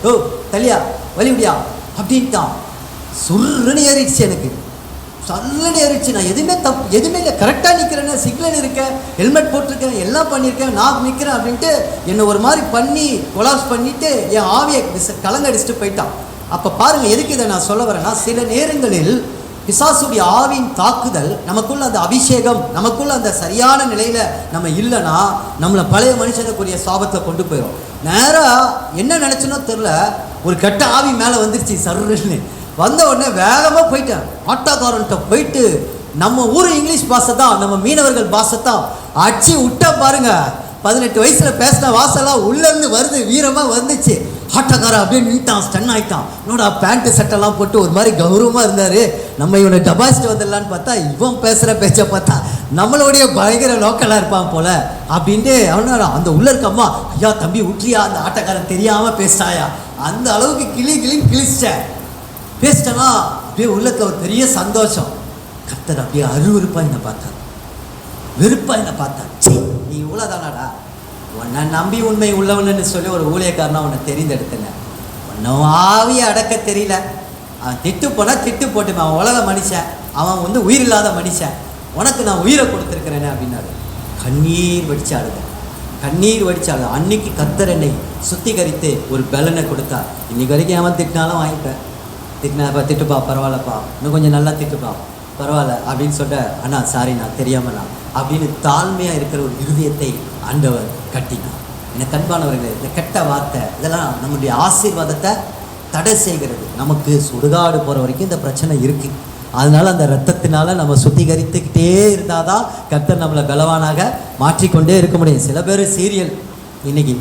ஓ தள்ளியா வலிவிடியா அப்படின்ட்டான். சுருன்னு ஏறிடுச்சு, எனக்கு சல்லுன்னு ஏறிடுச்சு. நான் எதுவுமே இல்லை, கரெக்டாக நிற்கிறேன்னு, சிக்னல் இருக்கேன், ஹெல்மெட் போட்டிருக்கேன், எல்லாம் பண்ணியிருக்கேன், நான் நிற்கிறேன் அப்படின்ட்டு என்னை ஒரு மாதிரி பண்ணி கொலாப்ஸ் பண்ணிவிட்டு என் ஆவியை கலங்கடிச்சிட்டு போயிட்டான். அப்போ பாருங்கள், எதுக்கு இதை நான் சொல்ல வரேன்னா, சில நேரங்களில் பிசாசுடைய ஆவியின் தாக்குதல், நமக்குள்ள அந்த அபிஷேகம், நமக்குள்ள அந்த சரியான நிலையில் நம்ம இல்லைன்னா நம்மளை பழைய மனுஷனுக்குரிய சாபத்தை கொண்டு போயிடும். நேராக என்ன நினச்சுன்னோ தெரில, ஒரு கெட்ட ஆவி மேலே வந்துருச்சு. சருன்னு வந்த உடனே வேகமாக போயிட்டேன். ஆட்டோக்காரன்ட்ட போயிட்டு நம்ம ஊர் இங்கிலீஷ் பாஷை தான், நம்ம மீனவர்கள் பாஷை தான் அடிச்சு விட்டா பாருங்க. 18 வயசில் பேசின வாசலாம் உள்ளேருந்து வருது, வீரமாக வந்துச்சு. ஆட்டோக்காரன் அப்படியே நின்ட்டான், ஸ்டன் ஆகிட்டான். என்னோட பேண்ட்டு சட்டெல்லாம் போட்டு ஒரு மாதிரி கௌரவமாக இருந்தார். நம்ம இவனை டபாசிட்டு வந்துடலான்னு பார்த்தா, இவன் பேசுகிற பேச்சை பார்த்தா நம்மளுடைய பயங்கர லோக்கலாக இருப்பான் போல் அப்படின்ட்டு அவனா அந்த உள்ள இருக்கம்மா, ஐயா தம்பி விட்றியா, அந்த ஆட்டோக்காரன் தெரியாமல் பேசிட்டாயா, அந்த அளவுக்கு கிளின்னு கிழிச்சிட்டேன். பேசிட்டேன்னா அப்படியே உள்ளத்தில் ஒரு பெரிய சந்தோஷம். கர்த்தர் அப்படியே அருவருப்பாக என்னை பார்த்தார், வெறுப்பாக என்னை பார்த்தார். சரி, நீ இவ்வளோதானாடா, உன்னை நம்பி உண்மை உள்ளவன்னு சொல்லி ஒரு ஊழியக்காரனா உன்னை தெரிந்தெடுத்தேன். உன்னும் ஆவியை அடக்க தெரியல. அவன் திட்டு போனால் திட்டு போட்டுமே, அவன் உலக மனுஷன், அவன் வந்து உயிர் இல்லாத மனுஷன். உனக்கு நான் உயிரை கொடுத்துருக்கிறேனே அப்படின்னாரு. கண்ணீர் வடிச்சு அழுத, கண்ணீர் வடிச்சு அழுத. அன்னைக்கு கர்த்தர் என்னை சுத்திகரித்து ஒரு பலனை கொடுத்தார். இன்னைக்கு வரைக்கும் அவன் திட்டினாலும் வாங்கிப்பேன். திட்டினாப்பா, திட்டுப்பா, பரவாயில்லப்பா, இன்னும் கொஞ்சம் நல்லா திட்டுப்பா, பரவாயில்ல அப்படின்னு சொல்லிட்டு, அண்ணா சாரி நான் தெரியாமண்ணா அப்படின்னு தாழ்மையாக இருக்கிற ஒரு இருதயத்தை ஆண்டவர் கட்டினார். எனக்கு அன்பானவர்களே, இந்த கெட்ட வார்த்தை இதெல்லாம் நம்முடைய ஆசீர்வாதத்தை தடை செய்கிறது. நமக்கு சுடுகாடு போகிற வரைக்கும் இந்த பிரச்சனை இருக்குது. அதனால அந்த ரத்தத்தினால நம்ம சுத்திகரித்துக்கிட்டே இருந்தால் தான் கர்த்தர் நம்மளை பலவானாக மாற்றிக்கொண்டே இருக்க முடியும். சில பேர் சீரியல், இன்னைக்கு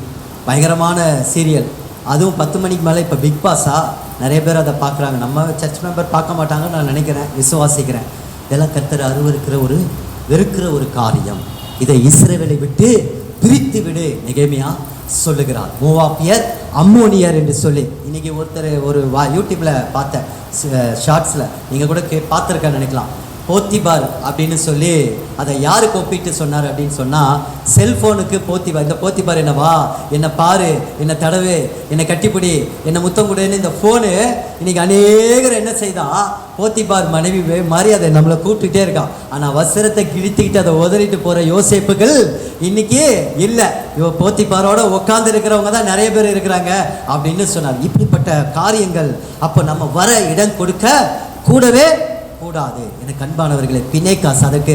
பயங்கரமான சீரியல், அதுவும் 10 மணிக்கு மேலே இப்போ பிக் பாஸா நிறைய பேர் அதை பார்க்குறாங்க. நம்ம சர்ச் மெம்பர் பார்க்க மாட்டாங்கன்னு நான் நினைக்கிறேன், விசுவாசிக்கிறேன். இதெல்லாம் கர்த்தர் வெறுக்கிற ஒரு காரியம். இதை இஸ்ரவேலை விட்டு பிரித்து விடு நெகேமியா சொல்லுகிறார். மோவாபியர், அம்மோனியர் என்று சொல்லி இன்னைக்கு ஒருத்தர் ஒரு யூடியூப்பில் பார்த்த ஷார்ட்ஸில் நீங்கள் கூட பார்த்துருக்கேன்னு நினைக்கலாம். போத்திபார் அப்படின்னு சொல்லி அதை யாருக்கு ஒப்பிட்டு சொன்னார் அப்படின்னு சொன்னால், செல்ஃபோனுக்கு போத்திபார். இந்த போத்திபார் என்னவா, என்னை பாரு, என்னை தடவு, என்னை கட்டிப்பிடி, என்னை முத்தம் கொடுன்னு இந்த ஃபோனு இன்னைக்கு அநேகர் என்ன செய்தா, போத்திபார் மனைவி மாதிரி அதை நம்மளை கூப்பிட்டுட்டே இருக்கான். ஆனால் வஸ்திரத்தை கிழித்துக்கிட்டு அதை உதறிட்டு போகிற யோசேப்புகள் இன்னைக்கு இல்லை. போத்திபாரோட உட்கார்ந்து இருக்கிறவங்க தான் நிறைய பேர் இருக்கிறாங்க அப்படின்னு சொன்னார். இப்படிப்பட்ட காரியங்கள் அப்போ நம்ம வர இடம் கொடுக்க கூடவே கூடாது. எனக்கு அன்பானவர்களே, பிணைக்காசு, அதுக்கு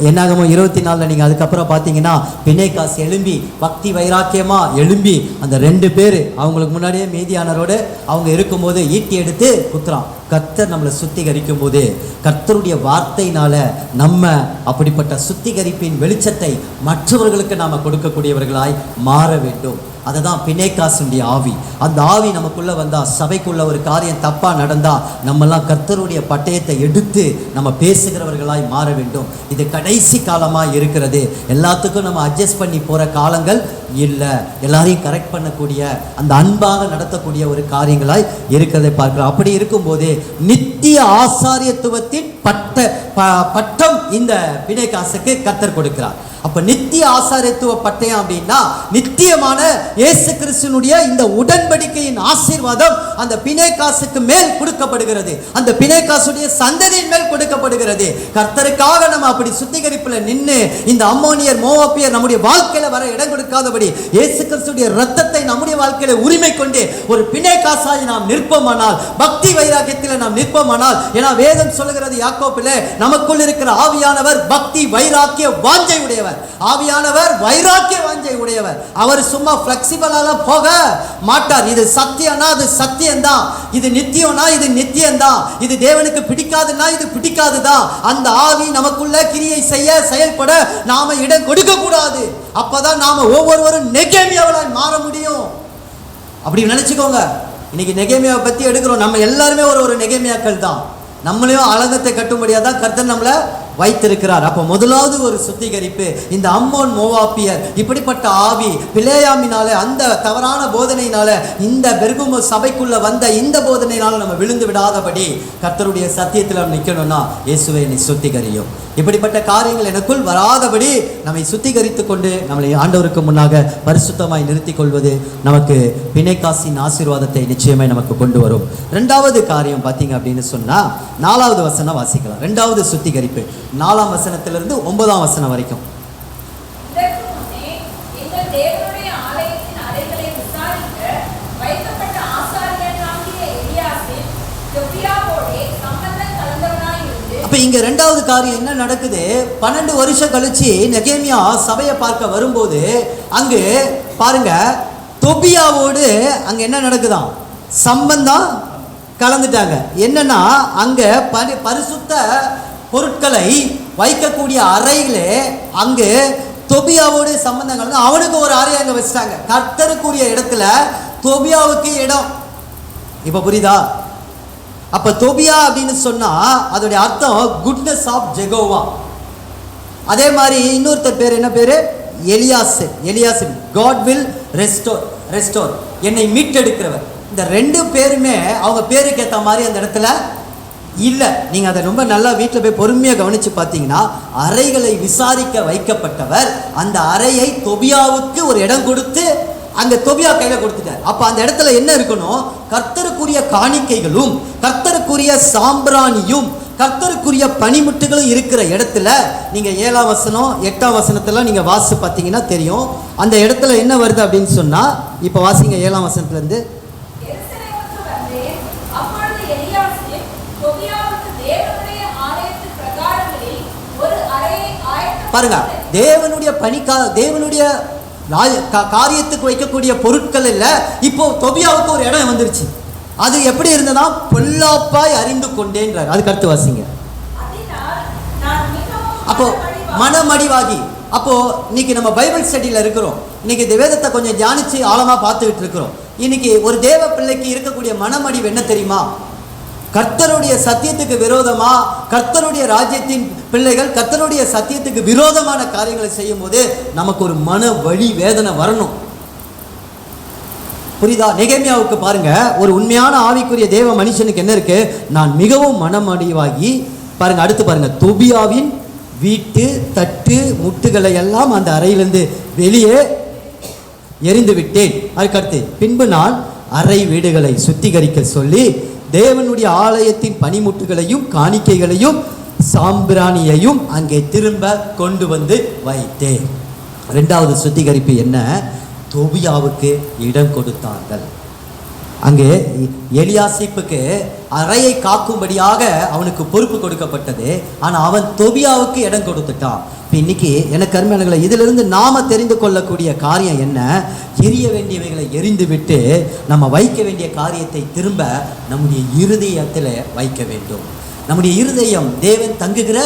என்னாகமோ 24 நீங்கள் அதுக்கப்புறம் பார்த்தீங்கன்னா பிணைக்காசு எழும்பி பக்தி வைராக்கியமாக எழும்பி அந்த 2 பேர் அவங்களுக்கு முன்னாடியே மீதியானரோடு அவங்க இருக்கும்போது ஈட்டி எடுத்து குத்துறான். கர்த்தர் நம்மளை சுத்திகரிக்கும் போது கர்த்தருடைய வார்த்தையினால நம்ம அப்படிப்பட்ட சுத்திகரிப்பின் வெளிச்சத்தை மற்றவர்களுக்கு நாம் கொடுக்கக்கூடியவர்களாய் மாற வேண்டும். அதுதான் பிணைக்காசுடைய ஆவி. அந்த ஆவி நமக்குள்ளே வந்தால், சபைக்குள்ள ஒரு காரியம் தப்பாக நடந்தால் நம்மெல்லாம் கர்த்தருடைய பட்டயத்தை எடுத்து நம்ம பேசுகிறவர்களாய் மாற வேண்டும். இது கடைசி காலமாக இருக்கிறது. எல்லாத்துக்கும் நம்ம அட்ஜஸ்ட் பண்ணி போகிற காலங்கள் இல்லை. எல்லாரையும் கரெக்ட் பண்ணக்கூடிய, அந்த அன்பாக நடத்தக்கூடிய ஒரு காரியங்களாய் இருக்கிறதை பார்க்கிறோம். அப்படி இருக்கும்போது நித்திய ஆசாரியத்துவத்தின் பட்டம் இந்த பிணைக்காசுக்கு கர்த்தர் கொடுக்கிறார். அப்ப நித்திய ஆசாரியத்துவ பட்டயம் அப்படின்னா நித்தியமான இயேசு கிறிஸ்துவினுடைய இந்த உடன்படிக்கையின் ஆசீர்வாதம் அந்த பிணைக்காசுக்கு மேல் கொடுக்கப்படுகிறது. அந்த பிணைக்காசுடைய சந்ததியின் மேல் கொடுக்கப்படுகிறது. கர்த்தருக்காக நம்ம அப்படி சுத்திகரிப்புல நின்று இந்த அம்மோனியர், மோவாபியர் நம்முடைய வாழ்க்கையில வர இடம் கொடுக்காதபடி இயேசு கிறிஸ்துடைய ரத்தத்தை நம்முடைய வாழ்க்கையில உரிமை கொண்டு ஒரு பிணைக்காசாய் நாம் நிற்போமானால், பக்தி வைராக்கியத்தில் நாம் நிற்போமானால், ஏன்னா வேதம் சொல்லுகிறது யாக்கோபிலே, நமக்குள் இருக்கிற ஆவியானவர் பக்தி வைராக்கிய வாஞ்சை உடையவர். ஆவியானவர் வைராக்கிய வாஞ்சை உடையவர். அவர் சும்மா பிளெக்சிபிளாலாம் போக மாட்டார். இது சத்தியம்னா அது சத்தியம்தான், இது நித்தியம்னா இது நித்தியம்தான், இது தேவனுக்கு பிடிக்காதுன்னா இது பிடிக்காதுதான். அந்த ஆவி நமக்குள்ள கிரியை செய்ய, செயல்பட நாம இடம் கொடுக்க கூடாது. அப்பதான் நாம ஒவ்வொருவரும் நெகேமியாவாய் மாற முடியும். அப்படி நினைச்சுக்கோங்க. இன்னைக்கு நெகேமியாவை பத்தி எடுக்கிறோம். நம்ம எல்லாருமே ஒரு நெகேமியாக்கள் தான். நம்மளையும் அலங்கத்தை கட்டும்படியாக தான் கர்த்தர் நம்மளை வைத்திருக்கிறார். அப்போ முதலாவது ஒரு சுத்திகரிப்பு இந்த அம்மோன், மோவாபியர், இப்படிப்பட்ட ஆவி பிலேயாமினால, அந்த தவறான போதனையினால, இந்த பெர்கமு சபைக்குள்ள வந்த இந்த போதனையினால நம்ம விழுந்து விடாதபடி கர்த்தருடைய சத்தியத்தில் நம்ம நிற்கணும்னா இயேசுவை என்னை சுத்திகரியும். இப்படிப்பட்ட காரியங்கள் எனக்குள் வராதபடி நம்மை சுத்திகரித்து கொண்டு நம்மளை ஆண்டவருக்கு முன்னாக பரிசுத்தமாய் நிறுத்தி கொள்வது நமக்கு பிணைக்காசின் ஆசீர்வாதத்தை நிச்சயமாய் நமக்கு கொண்டு வரும். 2வது காரியம் பார்த்தீங்க அப்படின்னு சொன்னா 4வது வசனம் வாசிக்கலாம். 2வது சுத்திகரிப்பு 4ஆம் வசனத்திலிருந்து 9ஆம் வசனம் வரைக்கும். அப்ப இங்க 2வது காரியம் என்ன நடக்குது? 12 வருஷம் கழிச்சு நெகேமியா சபையை பார்க்க வரும்போது அங்கு பாருங்க, தொபியாவோடு அங்க என்ன நடக்குதாம்? சம்பந்தம் கலந்துட்டாங்க. என்னன்னா அங்க பரிசுத்த பொருட்களை வைக்கக்கூடிய அறையிலே அங்கு தொபியாவோடு சம்பந்தம் கலந்து அவனுக்கு ஒரு அறை அங்க வச்சிட்டாங்க. கர்த்தருக்குரிய இடத்துல தொபியாவுக்கு இடம். இப்ப புரியுதா? அப்ப தொபியா அப்படின்னு சொன்னா அதோடைய அர்த்தம் குட்னஸ் ஆஃப் ஜெகோவா. அதே மாதிரி இன்னொருத்தர் பேர் என்ன பேரு? எலியாசிப். காட் வில் ரெஸ்டோர், என்னை மீட்டெடுக்கிறவர். இந்த 2 பேருமே அவங்க பேருக்கு ஏற்ற மாதிரி அந்த இடத்துல இல்லை. நீங்கள் அதை ரொம்ப நல்லா வீட்டில் போய் பொறுமையாக கவனித்து பார்த்தீங்கன்னா, அறைகளை விசாரிக்க வைக்கப்பட்டவர் அந்த அறையை தொபியாவுக்கு ஒரு இடம் கொடுத்து அங்கே தொபியா கையில் கொடுத்துட்டார். அப்போ அந்த இடத்துல என்ன இருக்கணும்? கர்த்தருக்குரிய காணிக்கைகளும், கர்த்தருக்குரிய சாம்பிராணியும், கர்த்தருக்குரிய பணிமுட்டுகளும் இருக்கிற இடத்துல நீங்க 7ஆம் வசனம் 8ஆம் வசனத்துல நீங்க வாசி பார்த்தீங்கன்னா தெரியும். அந்த இடத்துல என்ன வருது அப்படின்னு சொன்னா, இப்ப வாசிங்க 7ஆம் வசனத்துல இருந்து. பாருங்க, தேவனுடைய தேவனுடைய காரியத்துக்கு வைக்கக்கூடிய பொருட்கள் இல்ல. இப்போ தொபியாவுக்கு ஒரு இடம் வந்துருச்சு. அது எப்படி இருந்ததா? பொல்லாப்பாய் அறிந்து கொண்டேன்றார். அதுக்கு அடுத்து வாசிங்க. அப்போ மனமடிவாகி. அப்போ இன்னைக்கு நம்ம பைபிள் ஸ்டடியில இருக்கிறோம். இன்னைக்கு இந்த வேதத்தை கொஞ்சம் தியானிச்சு ஆழமா பார்த்துக்கிட்டு இருக்கிறோம். இன்னைக்கு ஒரு தேவ பிள்ளைக்கு இருக்கக்கூடிய மனமடிவு என்ன தெரியுமா? கர்த்தருடைய சத்தியத்துக்கு விரோதமா, கர்த்தருடைய ராஜ்யத்தின் பிள்ளைகள் கர்த்தருடைய சத்தியத்துக்கு விரோதமான காரியங்களை செய்யும் போது நமக்கு ஒரு மன வலி வேதனை வரணும். புரியுதா? நெகேமியாவுக்கு பாருங்க, ஒரு உண்மையான ஆவிக்குரிய தேவ மனுஷனுக்கு என்ன இருக்கு? நான் மிகவும் மனமடிவாகி, பாருங்க அடுத்து பாருங்க, தொபியாவின் வீட்டு தட்டு முட்டுகளை எல்லாம் அந்த அறையிலிருந்து வெளியே எரிந்து விட்டேன். அதுக்கடுத்து, பின்பு நான் அறை வீடுகளை சுத்திகரிக்க சொல்லி தேவனுடைய ஆலயத்தின் பனிமுட்டுகளையும் காணிக்கைகளையும் சாம்பிராணியையும் அங்கே திரும்ப கொண்டு வந்து வைத்தேன். 2வது சுத்திகரிப்பு என்ன? தொபியாவுக்கு இடம் கொடுத்தார்கள். அங்கே எலியாசிப்புக்கு அறையை காக்கும்படியாக அவனுக்கு பொறுப்பு கொடுக்கப்பட்டது. ஆனால் அவன் தொபியாவுக்கு இடம் கொடுத்துட்டான். இப்போ இன்னைக்கு எனக்கு அருமையானவர்களே, இதிலிருந்து நாம தெரிந்து கொள்ளக்கூடிய காரியம் என்ன? எரிய வேண்டியவைகளை எரிந்து விட்டு நம்ம வைக்க வேண்டிய காரியத்தை திரும்ப நம்முடைய இருதயத்தில் வைக்க வேண்டும். நம்முடைய இருதயம் தேவன் தங்குகிற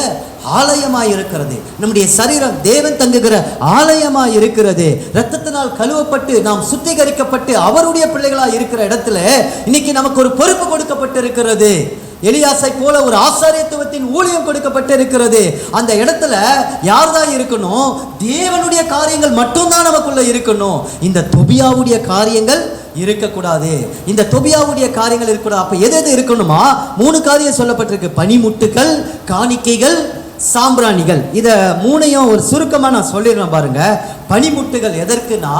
ஆலயமாய் இருக்கிறது. நம்முடைய சரீரம் தேவன் தங்குகிற ஆலயமாய் இருக்கிறது. இரத்தத்தினால் கழுவப்பட்டு நாம் சுத்திகரிக்கப்பட்டு அவருடைய பிள்ளைகளாய் இருக்கிற இடத்துல இன்னைக்கு நமக்கு ஒரு பொறுப்பு கொடுக்கப்பட்டு இருக்கிறது. எலியாசை போல ஒரு ஆசாரியத்துவத்தின் ஊழியம் கொடுக்கப்பட்டு இருக்கிறது. அந்த இடத்துல யார்தான் இருக்கணும்? தேவனுடைய காரியங்கள் மட்டும்தான் நமக்குள்ள இருக்கணும். இந்த தொபியாவுடைய காரியங்கள் இருக்கக்கூடாது. இந்த தொபியாவுடைய காரியங்கள் இருக்கக்கூடாது. அப்ப எது எது இருக்கணுமா? 3 காரியம் சொல்லப்பட்டிருக்கு. பனிமுட்டுகள், காணிக்கைகள், சாம்பிராணிகள். இத 3ஐயும் ஒரு சுருக்கமா நான் சொல்லிடுறேன் பாருங்க. பனிமுட்டுகள் எதற்குனா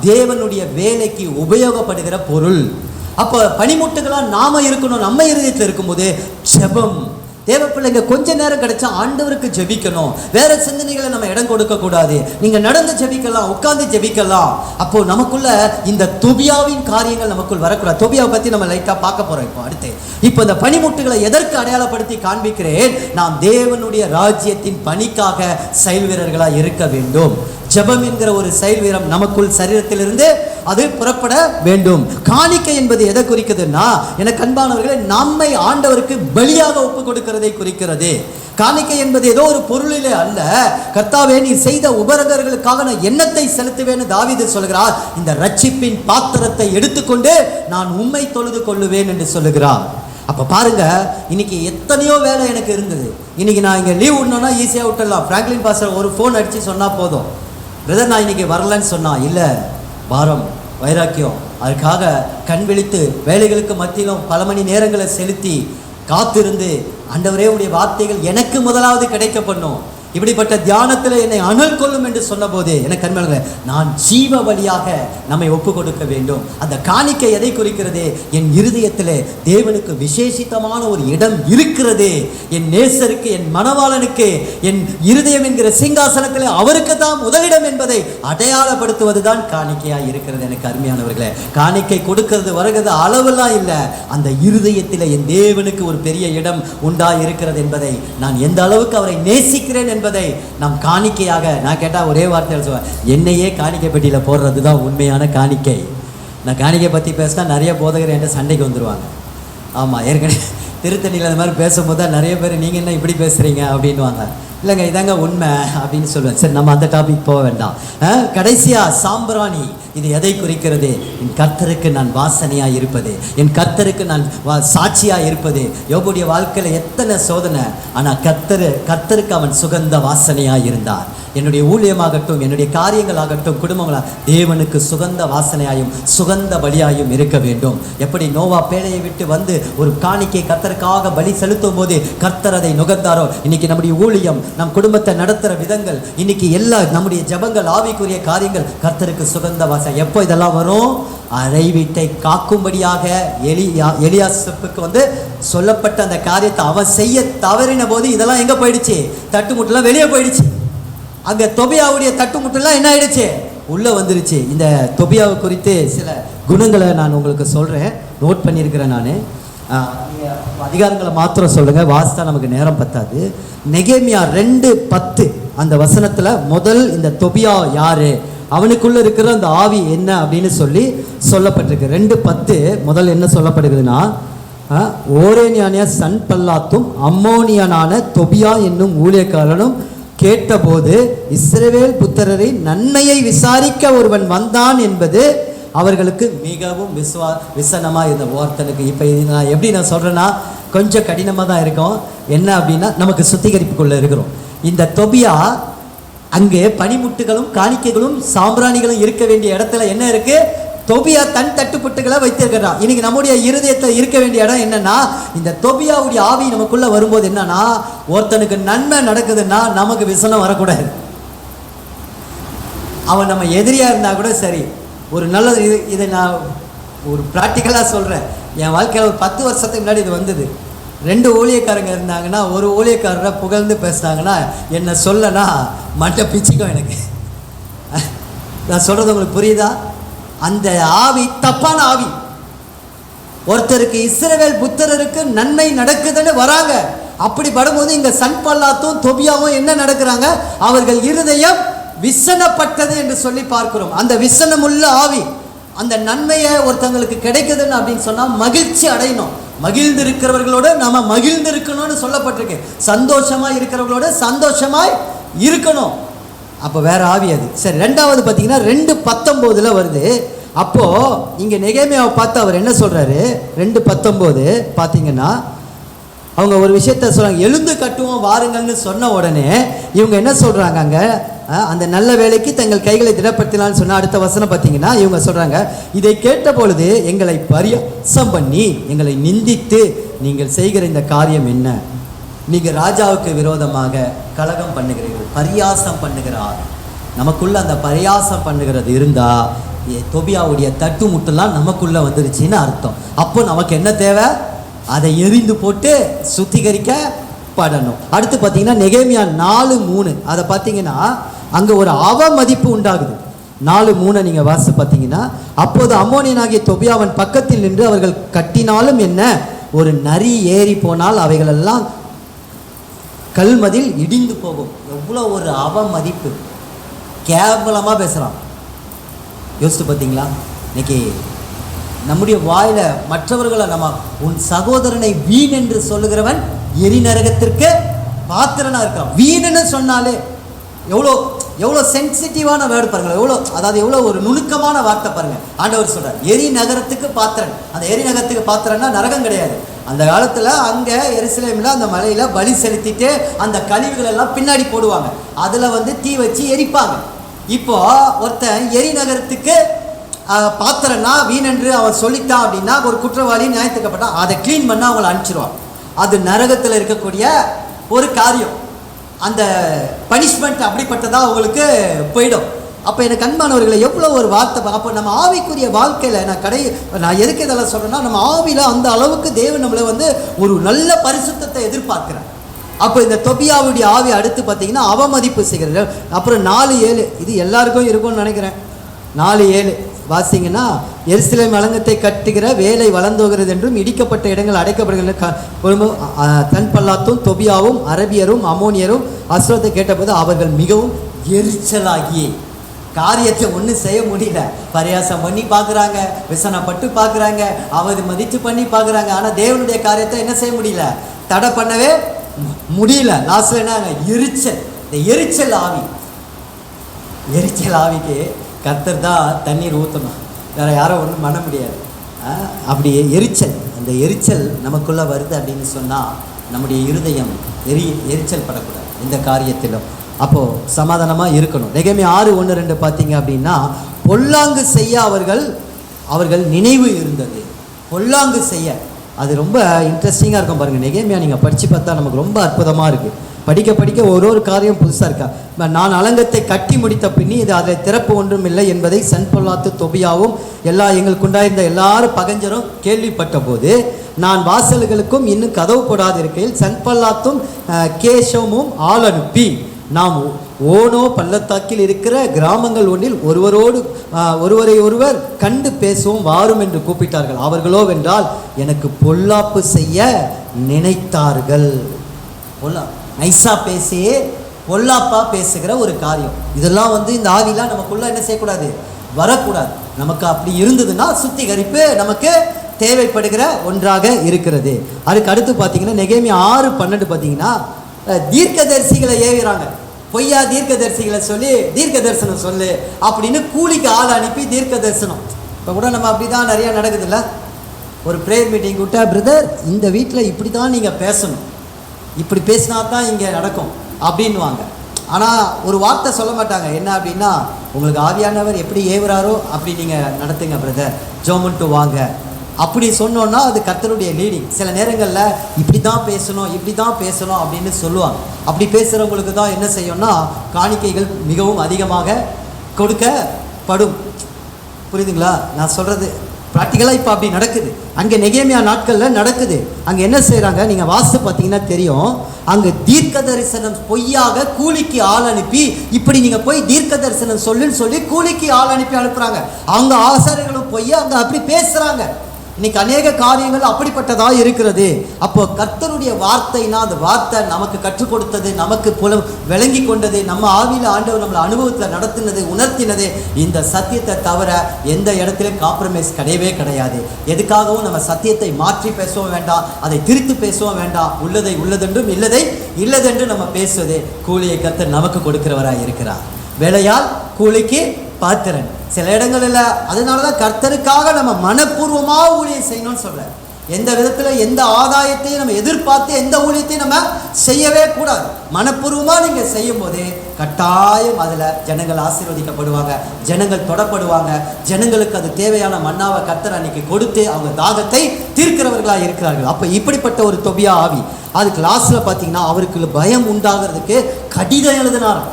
தேவனுடைய வேலைக்கு உபயோகப்படுகிற பொருள். அப்ப பனிமுட்டுகளா நாம இருக்கணும். நம்ம இருதயத்தில் இருக்கும்போது ஜெபம். தேவ பிள்ளைங்க கொஞ்ச நேரம் கிடைச்சா ஆண்டவருக்கு ஜெபிக்கணும். வேற சிந்தனைகளை நம்ம இடம் கொடுக்க கூடாது. நீங்க நடந்து ஜெபிக்கலாம், உட்கார்ந்து ஜெபிக்கலாம். அப்போ நமக்குள்ள இந்த தொபியாவின் காரியங்கள் நமக்குள் வரக்கூடாது. தொபியாவை பத்தி நம்ம லைட்டா பார்க்க போறோம். இப்போ அடுத்து இப்போ இந்த பனிமுட்டுகளை எதற்கு அடையாளப்படுத்தி காண்பிக்கிறேன்? நாம் தேவனுடைய ராஜ்யத்தின் பணிக்காக செயல் வீரர்களா இருக்க வேண்டும். ஜெபம் என்கிற ஒரு செயல் வீரம் நமக்குள் சரீரத்திலிருந்து அது புறப்பட வேண்டும். காணிக்கை என்பது எதை குறிக்குதுன்னா, எனக்கு அன்பானவர்களே, நம்மை ஆண்டவருக்கு பலியாக ஒப்பு கொடுக்கிறதை குறிக்கிறது. காணிக்கை என்பது ஏதோ ஒரு பொருளிலே அல்ல. கர்த்தாவே, நீ செய்த உபரகர்களுக்காக நான் எண்ணத்தை செலுத்துவேன்னு தாவீது சொல்கிறார். இந்த ரட்சிப்பின் பாத்திரத்தை எடுத்துக்கொண்டு நான் உம்மை தொழுது கொள்ளுவேன் என்று சொல்லுகிறார். அப்போ பாருங்க, இன்னைக்கு எத்தனையோ வேலை எனக்கு இருந்தது. இன்னைக்கு நான் இங்கே லீவ் விடணும்னா ஈஸியாக விட்டுடலாம். பிராங்க்லின் பாஸ்டர் ஒரு ஃபோன் அடித்து சொன்னால் போதும், பிரதர் நான் இன்னைக்கு வரலன்னு சொன்னா, இல்லை பாரம் வைராக்கியம், அதுக்காக கண் விழித்து வேலைகளுக்கு மத்தியிலும் பல மணி நேரங்களை செலுத்தி காத்திருந்து ஆண்டவரே உடைய வார்த்தைகள் எனக்கு முதலாவது கிடைக்க பண்ணும். இப்படிப்பட்ட தியானத்தில் என்னை அனல் கொள்ளும் என்று சொன்ன போது எனக்கு அன்பானவர்களே, நான் ஜீவ வழியாக நம்மை ஒப்பு கொடுக்க வேண்டும். அந்த காணிக்கை எதை குறிக்கிறது? என் இருதயத்தில் தேவனுக்கு விசேஷித்தமான ஒரு இடம் இருக்கிறது. என் நேசருக்கு, என் மணவாளனுக்கு என் இருதயம் என்கிற சிங்காசனத்தில் அவருக்கு தான் முதலிடம் என்பதை அடையாளப்படுத்துவது தான் காணிக்கையாக இருக்கிறது. எனக்கு அருமையானவர்களே, காணிக்கை கொடுக்கிறது வருகிறது அளவெல்லாம் இல்லை. அந்த இருதயத்தில் என் தேவனுக்கு ஒரு பெரிய இடம் உண்டாய் இருக்கிறது என்பதை, நான் எந்த அளவுக்கு அவரை நேசிக்கிறேன் என்பதை நாம் காணிக்கையாக, நான் கேட்டால் ஒரே வார்த்தையில் சொல்லுவேன், என்னையே காணிக்கை பெட்டியில் போடுறது தான் உண்மையான காணிக்கை. நான் காணிக்கை பற்றி பேசினா நிறைய போதகர் என்கிட்ட சண்டைக்கு வந்துடுவாங்க. ஆமாம், ஏற்கனவே திருத்தணியில் அந்த மாதிரி பேசும்போது தான் நிறைய பேர் நீங்கள் என்ன இப்படி பேசுகிறீங்க அப்படின்வாங்க. இல்லைங்க இதாங்க உண்மை அப்படின்னு சொல்லுவேன். சரி, நம்ம அந்த டாபிக் போக வேண்டாம். கடைசியாக சாம்பிராணி, இது எதை குறிக்கிறது? என் கர்த்தருக்கு நான் வாசனையாக இருப்பது, என் கர்த்தருக்கு நான் சாட்சியாக இருப்பது. யோபுடைய வாழ்க்கையில் எத்தனை சோதனை, ஆனால் கர்த்தருக்கு அவன் சுகந்த வாசனையாக இருந்தார். என்னுடைய ஊழியமாகட்டும், என்னுடைய காரியங்கள் ஆகட்டும், குடும்பங்களாக தேவனுக்கு சுகந்த வாசனையாயும் சுகந்த பலியாயும் இருக்க வேண்டும். எப்படி நோவா பேழையை விட்டு வந்து ஒரு காணிக்கை கர்த்தருக்காக பலி செலுத்தும் போது கர்த்தர் அதை நுகர்ந்தாரோ, இன்னைக்கு நம்முடைய ஊழியம், நம் குடும்பத்தை நடத்துகிற விதங்கள், இன்னைக்கு எல்லா நம்முடைய ஜபங்கள், ஆவிக்குரிய காரியங்கள் கர்த்தருக்கு சுகந்த வாசனை. எப்போ இதெல்லாம் வரும்? அறை வீட்டை காக்கும்படியாக எலியாசிப்புக்கு சொல்லப்பட்ட அந்த காரியத்தை அவன் செய்ய தவறின போது இதெல்லாம் எங்கே போயிடுச்சு? தட்டுமுட்டெல்லாம் வெளியே போயிடுச்சு. அங்கே தொபியாவுடைய தட்டுமுட்டெல்லாம் என்ன ஆயிடுச்சு? உள்ளே வந்துருச்சு. இந்த தொபியாவை குறித்து சில குணங்களை நான் உங்களுக்கு சொல்கிறேன், நோட் பண்ணியிருக்கிறேன். நான் அதிகாரங்களை மாத்திரம் சொல்லுங்கள், வாசித்தா நமக்கு நேரம் பத்தாது. நெகேமியா 2:10 அந்த வசனத்தில் முதல் இந்த தொபியா யாரு, அவனுக்குள்ள இருக்கிற அந்த ஆவி என்ன அப்படின்னு சொல்லப்பட்டிருக்கு. 2:10 முதல் என்ன சொல்லப்படுகிறதுனா, ஓரேனியானிய சன்பல்லாத்தும் அம்மோனியனான தொபியா என்னும் ஊழியக்காரனும் கேட்டபோது இஸ்ரவேல் புத்திரரை நன்மையை விசாரிக்க ஒருவன் வந்தான் என்பது அவர்களுக்கு மிகவும் விசனமாக இருந்த ஒருத்தனுக்கு. இப்போ இது நான் எப்படி நான் சொல்கிறேன்னா கொஞ்சம் கடினமாக தான் இருக்கும். என்ன அப்படின்னா, நமக்கு சுத்திகரிப்புக்குள்ளே இருக்கிறோம். இந்த தொபியா அங்கே பனிமுட்டுகளும் காணிக்கைகளும் சாம்பிராணிகளும் இருக்க வேண்டிய இடத்துல என்ன இருக்குது? தொபியா தன் தட்டுப்பட்டுகளை வைத்திருக்கிறான். இன்னைக்கு நம்முடைய இருதயத்தில் இருக்க வேண்டிய இடம் என்னன்னா, இந்த தொபியாவுடைய ஆவி நமக்குள்ள வரும்போது என்னன்னா, ஒருத்தனுக்கு நன்மை நடக்குதுன்னா நமக்கு விசனம் வரக்கூடாது. அவன் நம்ம எதிரியா இருந்தா கூட சரி, ஒரு நல்லது. இதை நான் ஒரு ப்ராக்டிக்கலாக சொல்கிறேன். என் வாழ்க்கையில் ஒரு 10 வருஷத்துக்கு முன்னாடி இது வந்தது. 2 ஊழியக்காரங்க இருந்தாங்கன்னா, ஒரு ஊழியக்காரரை புகழ்ந்து பேசுனாங்கன்னா என்னை சொல்லனா மண்டை பிச்சுக்கும் எனக்கு. நான் சொல்கிறது உங்களுக்கு புரியுதா? அந்த ஆவி தப்பான ஆவி. ஒருத்தருக்கு இஸ்ரவேல் புத்திரருக்கு நன்மை நடக்குதுன்னு வராங்க. அப்படி படும்போது இங்கே சன்பல்லாத்தும் தொபியாவும் என்ன நடக்கிறாங்க? அவர்கள் இருதயம் விசனப்பட்டது என்று சொல்லி பார்க்கிறோம். அந்த விசனமுள்ள ஆவி, அந்த நன்மையை ஒருத்தங்களுக்கு கிடைக்குதுன்னு அப்படின்னு சொன்னால் மகிழ்ச்சி அடையணும். மகிழ்ந்து இருக்கிறவர்களோட நம்ம மகிழ்ந்து இருக்கணும்னு சொல்லப்பட்டிருக்கு. சந்தோஷமாக இருக்கிறவர்களோட சந்தோஷமாய் இருக்கணும். அப்போ வேற ஆவி அது. சரி, 2வது பார்த்தீங்கன்னா 2:19 வருது. அப்போது இங்கே நெகேமியாவை பார்த்து அவர் என்ன சொல்கிறாரு? 2:19 பார்த்தீங்கன்னா அவங்க ஒரு விஷயத்த சொல்கிறாங்க, எழுந்து கட்டுவோம் வாருங்கள்னு சொன்ன உடனே இவங்க என்ன சொல்கிறாங்க? அங்கே அந்த நல்ல வேலைக்கு தங்கள் கைகளை திடப்படுத்தினான்னு சொன்னால் அடுத்த வசனம் பார்த்தீங்கன்னா இவங்க சொல்கிறாங்க, இதை கேட்ட பொழுது எங்களை பரியாசம் பண்ணி எங்களை நிந்தித்து நீங்கள் செய்கிற இந்த காரியம் என்ன? நீங்கள் ராஜாவுக்கு விரோதமாக கலகம் பண்ணுகிறீர்கள், பரியாசம் பண்ணுகிறார். நமக்குள்ள அந்த பரியாசம் பண்ணுகிறது இருந்தால் தொபியாவுடைய தட்டு முட்டெல்லாம் நமக்குள்ளே வந்துருச்சுன்னு அர்த்தம். அப்போ நமக்கு என்ன தேவை? அதை எரிந்து போட்டு சுத்திகரிக்கப்படணும். அடுத்து பார்த்தீங்கன்னா நெகேமியா 4:3 அதை பார்த்தீங்கன்னா அங்கே ஒரு அவமதிப்பு உண்டாகுது. 4:3 நீங்கள் வாசி பார்த்தீங்கன்னா, அப்போது அம்மோனியனாகிய தொபியாவன் பக்கத்தில் நின்று அவர்கள் கட்டினாலும் என்ன, ஒரு நரி ஏறி போனால் அவைகளெல்லாம் கல்மதில் இடிந்து போகும். எவ்வளோ ஒரு அவமதிப்பு, கேவலமாக பேசுகிறான். யோசித்து பார்த்தீங்களா? இன்னைக்கு நம்முடைய வாயில மற்றவர்களை நம்ம உன் சகோதரனை வீண் என்று சொல்லுகிறவன் எரி நரகத்திற்கு பாத்திரனா இருக்கிறான். வீணுன்னு சொன்னாலே எவ்வளோ சென்சிட்டிவான வேர்டு பாருங்கள், எவ்வளோ ஒரு நுணுக்கமான வார்த்தை பாருங்கள். ஆண்டவர் சொல்கிறார் எரி நகரத்துக்கு பாத்திரன். அந்த எரி நகரத்துக்கு பாத்திரன்னா நரகம் கிடையாது. அந்த காலத்தில் அங்கே எருசலேமில் அந்த மலையில் பலி செலுத்திட்டு அந்த கழிவுகள் எல்லாம் பின்னாடி போடுவாங்க, அதில் தீ வச்சு எரிப்பாங்க. இப்போ ஒருத்தன் எரி நகரத்துக்கு பாத்திரன்னா வீணென்று அவன் சொல்லிட்டான் அப்படின்னா ஒரு குற்றவாளி நியாயத்துக்கப்பட்டான், அதை க்ளீன் பண்ண அவங்களை அனுப்பிச்சிருவான். அது நரகத்தில் இருக்கக்கூடிய ஒரு காரியம். அந்த பனிஷ்மெண்ட் அப்படிப்பட்டதாக அவங்களுக்கு போயிடும். அப்போ எனக்கு அன்பானவர்களை எவ்வளோ ஒரு வார்த்தை. அப்போ நம்ம ஆவிக்குரிய வாழ்க்கையில் நான் எதுக்கு இதெல்லாம் சொல்கிறேன்னா, நம்ம ஆவியில் அந்த அளவுக்கு தேவன் நம்மளை ஒரு நல்ல பரிசுத்தத்தை எதிர்பார்க்குறேன். அப்போ இந்த தொபியாவுடைய ஆவி அடுத்து பார்த்தீங்கன்னா அவமதிப்பு செய்கிறது. அப்புறம் 4:7 இது எல்லாருக்கும் இருக்கும்னு நினைக்கிறேன். 4:7 வாசிங்கன்னா, எருசலேம் அலங்கத்தை கட்டுகிற வேலை வளர்ந்தோகிறது என்றும் இடிக்கப்பட்ட இடங்கள் அடைக்கப்படுகிற தன்பல்லாத்தும் தொபியாவும் அரபியரும் அமோனியரும் அஸ்ரத்தை கேட்டபோது அவர்கள் மிகவும் எரிச்சலாகி காரியத்தை ஒன்றும் செய்ய முடியல. பரியாசம் பண்ணி பார்க்குறாங்க, விசனப்பட்டு பார்க்குறாங்க, அவமதித்து பண்ணி பார்க்குறாங்க. ஆனால் தேவனுடைய காரியத்தை என்ன செய்ய முடியல, தடை பண்ணவே முடியல. லாஸ்ட்ல என்ன, எரிச்சல். இந்த எரிச்சல் ஆவிக்கு கர்த்தர் தான் தண்ணீர் ஊற்றணும், வேற யாரும் ஒன்றும் பண்ண முடியாது. அப்படி எரிச்சல், அந்த எரிச்சல் நமக்குள்ளே வருது அப்படின்னு சொன்னால் நம்முடைய இருதயம் எரிச்சல் படக்கூடாது இந்த காரியத்திலும். அப்போது சமாதானமாக இருக்கணும். நெகேமியா 6:1-2 பார்த்தீங்க அப்படின்னா, பொல்லாங்கு செய்ய அவர்கள் நினைவு இருந்தது. பொல்லாங்கு செய்ய அது ரொம்ப இன்ட்ரெஸ்டிங்காக இருக்கும் பாருங்கள். நெகேமியா நீங்கள் படித்து பார்த்தா நமக்கு ரொம்ப அற்புதமாக இருக்குது. படிக்க படிக்க ஒரு காரியம் புதுசாக இருக்கா. நான் அலங்கத்தை கட்டி முடித்த பின்னி இது அதில் திறப்பு ஒன்றும் இல்லை என்பதை சன்பல்லாத்து தொபியாவும் எங்களுக்கு உண்டாயிருந்த எல்லாரும் பகஞ்சரும் கேள்விப்பட்ட போது, நான் வாசல்களுக்கும் இன்னும் கதவு போடாது இருக்கையில் சன்பல்லாத்தும் கேஷமும் ஆள் அனுப்பி நாம் ஓனோ பள்ளத்தாக்கில் இருக்கிற கிராமங்கள் ஒன்றில் ஒருவரை ஒருவர் கண்டு பேசுவோம் வாரும் என்று கூப்பிட்டார்கள். அவர்களோ வென்றால் எனக்கு பொல்லாப்பு செய்ய நினைத்தார்கள். நைஸா பேசியே பொல்லாப்பா பேசுகிற ஒரு காரியம். இதெல்லாம் இந்த ஆவிலாம் நமக்குள்ள என்ன செய்யக்கூடாது, வரக்கூடாது. நமக்கு அப்படி இருந்ததுன்னா சுத்திகரிப்பு நமக்கு தேவைப்படுகிற ஒன்றாக இருக்கிறது. அதுக்கு அடுத்து பார்த்தீங்கன்னா நெகேமியா 6:12 பார்த்தீங்கன்னா தீர்க்கதரிசிகளை ஏவுறாங்க. பொய்யா தீர்க்கதரிசிகளை சொல்லி தீர்க்க தரிசனம் சொல்லு அப்படின்னு கூலிக்கு ஆள் அனுப்பி தீர்க்க தரிசனம். இப்போ கூட நம்ம அப்படி தான் நிறையா நடக்குதுல்ல. ஒரு ப்ரேயர் மீட்டிங் விட்டா, பிரதர் இந்த வீட்டில் இப்படி தான் நீங்கள் பேசணும், இப்படி பேசினா தான் இங்கே நடக்கும் அப்படின்வாங்க. ஆனால் ஒரு வார்த்தை சொல்ல மாட்டாங்க. என்ன அப்படின்னா, உங்களுக்கு ஆவியானவர் எப்படி ஏவுறாரோ அப்படி நீங்கள் நடத்துங்க பிரதர், ஜோமன்ட்டு வாங்க அப்படி சொன்னோன்னா அது கர்த்தருடைய லீடிங். சில நேரங்களில் இப்படி தான் பேசணும் அப்படின்னு சொல்லுவாங்க. அப்படி பேசுகிறவங்களுக்கு தான் என்ன செய்யணும்னா காணிக்கைகள் மிகவும் அதிகமாக கொடுக்கப்படும். புரியுதுங்களா நான் சொல்கிறது? ப்ராக்டிக்கலாக இப்போ அப்படி நடக்குது. அங்கே நெகேமியா நாட்களில் நடக்குது. அங்கே என்ன செய்கிறாங்க, நீங்கள் வாசித்து பார்த்தீங்கன்னா தெரியும். அங்கே தீர்க்க தரிசனம் பொய்யாக கூலிக்கு ஆள் அனுப்பி, இப்படி நீங்கள் போய் தீர்க்க தரிசனம் சொல்லுன்னு சொல்லி கூலிக்கு ஆள் அனுப்பி அனுப்புகிறாங்க. அவங்க ஆசாரியர்களும் போய் அங்கே அப்படி பேசுகிறாங்க. இன்னைக்கு அநேக காரியங்கள் அப்படிப்பட்டதாக இருக்கிறது. அப்போ கர்த்தருடைய வார்த்தைனா அந்த வார்த்தை நமக்கு கற்றுக் கொடுத்தது, நமக்கு விளங்கி கொண்டது, நம்ம ஆவியில் ஆண்டவர் நம்மளை அனுபவத்தில் நடத்தினது, உணர்த்தினது. இந்த சத்தியத்தை தவிர எந்த இடத்துலையும் காம்ப்ரமைஸ் கிடையவே கிடையாது. எதுக்காகவும் நம்ம சத்தியத்தை மாற்றி பேசவும் வேண்டாம், அதை திரித்து பேசவும் வேண்டாம். உள்ளதை உள்ளதென்றும் இல்லதை இல்லதென்று நம்ம பேசுவது. கூலியை கர்த்தர் நமக்கு கொடுக்கிறவராக இருக்கிறார். வேலையால் கூலிக்கு பாத்திரன். சில இடங்களில் அதனால தான் கர்த்தருக்காக நம்ம மனப்பூர்வமாக ஊழியம் செய்யணும்னு சொல்கிறேன். எந்த விதத்தில் எந்த ஆதாயத்தையும் நம்ம எதிர்பார்த்து எந்த ஊழியத்தையும் நம்ம செய்யவே கூடாது. மனப்பூர்வமாக நீங்கள் செய்யும் போது கட்டாயம் அதில் ஜனங்கள் ஆசீர்வதிக்கப்படுவாங்க, ஜனங்கள் தொடப்படுவாங்க. ஜனங்களுக்கு அது தேவையான மன்னாவை கர்த்தர் அன்னைக்கு கொடுத்து அவங்க தாகத்தை தீர்க்கிறவர்களாக இருக்கிறார்கள். அப்போ இப்படிப்பட்ட ஒரு தொபியா ஆவி. அதுக்கு லாஸ்ட்டில் பார்த்தீங்கன்னா அவருக்கு பயம் உண்டாகிறதுக்கு கடிதம் எழுதினார்.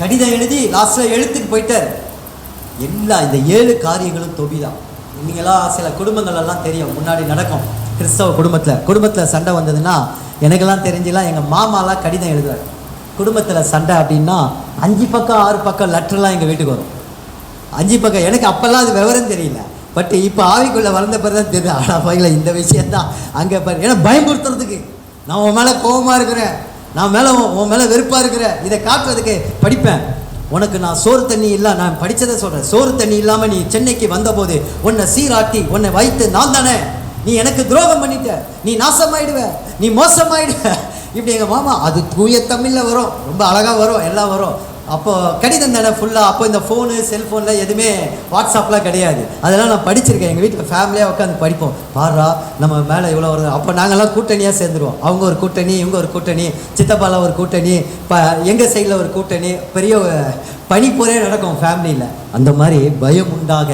கடிதம் எழுதி லாஸ்ட்டில் எழுத்துக்கு போயிட்டார். இந்த 7 காரியங்களும் தொபி தான். நீங்களாம் சில குடும்பங்களெல்லாம் தெரியும், முன்னாடி நடக்கும். கிறிஸ்தவ குடும்பத்தில் சண்டை வந்ததுன்னா எனக்கெல்லாம் தெரிஞ்சுலாம் எங்கள் மாமாலாம் கடிதம் எழுதுவார். குடும்பத்தில் சண்டை அப்படின்னா 5 பக்கம் 6 பக்கம் லெட்டர்லாம் எங்கள் வீட்டுக்கு வரும். 5 பக்கம். எனக்கு அப்போல்லாம் அது விவரம் தெரியல. பட் இப்போ ஆவிக்குள்ளே வளர்ந்த பிறகு தான் தெரியுது, ஆடாப்பாங்கள இந்த விஷயந்தான் அங்கே பாரு. ஏன்னா பயன்படுத்துறதுக்கு, நான் உன் மேலே கோபமாக இருக்கிறேன், நான் உன் மேலே வெறுப்பாக இருக்கிறேன், இதை காட்டுறதுக்கு படிப்பேன். உனக்கு நான் சோறு தண்ணி இல்லை, நான் படித்ததை சொல்கிறேன். சோறு தண்ணி இல்லாமல் நீ சென்னைக்கு வந்தபோது உன்னை சீராட்டி உன்னை வைத்து நான் தானே, நீ எனக்கு துரோகம் பண்ணிட்ட, நீ நாசமாயிடுவ, நீ மோசமாயிடுவ. இப்படி எங்கள் மாமா அது தூய தமிழில் வரும், ரொம்ப அழகாக வரும், எல்லாம் வரும். அப்போது கடிதம் தானே ஃபுல்லாக. அப்போ இந்த ஃபோனு செல்ஃபோனில் எதுவுமே வாட்ஸ்அப்லாம் கிடையாது. அதெல்லாம் நான் படிச்சிருக்கேன். எங்கள் வீட்டில் ஃபேமிலியாக உட்காந்து படிப்போம். பாரா நம்ம மேலே இவ்வளோ வருது. அப்போ நாங்கள்லாம் கூட்டணியாக சேர்ந்துருவோம். அவங்க ஒரு கூட்டணி, இவங்க ஒரு கூட்டணி, சித்தப்பால ஒரு கூட்டணி, எங்கள் சைடில் ஒரு கூட்டணி, பெரிய பனிப்போரே நடக்கும் ஃபேமிலியில். அந்த மாதிரி பயம் உண்டாக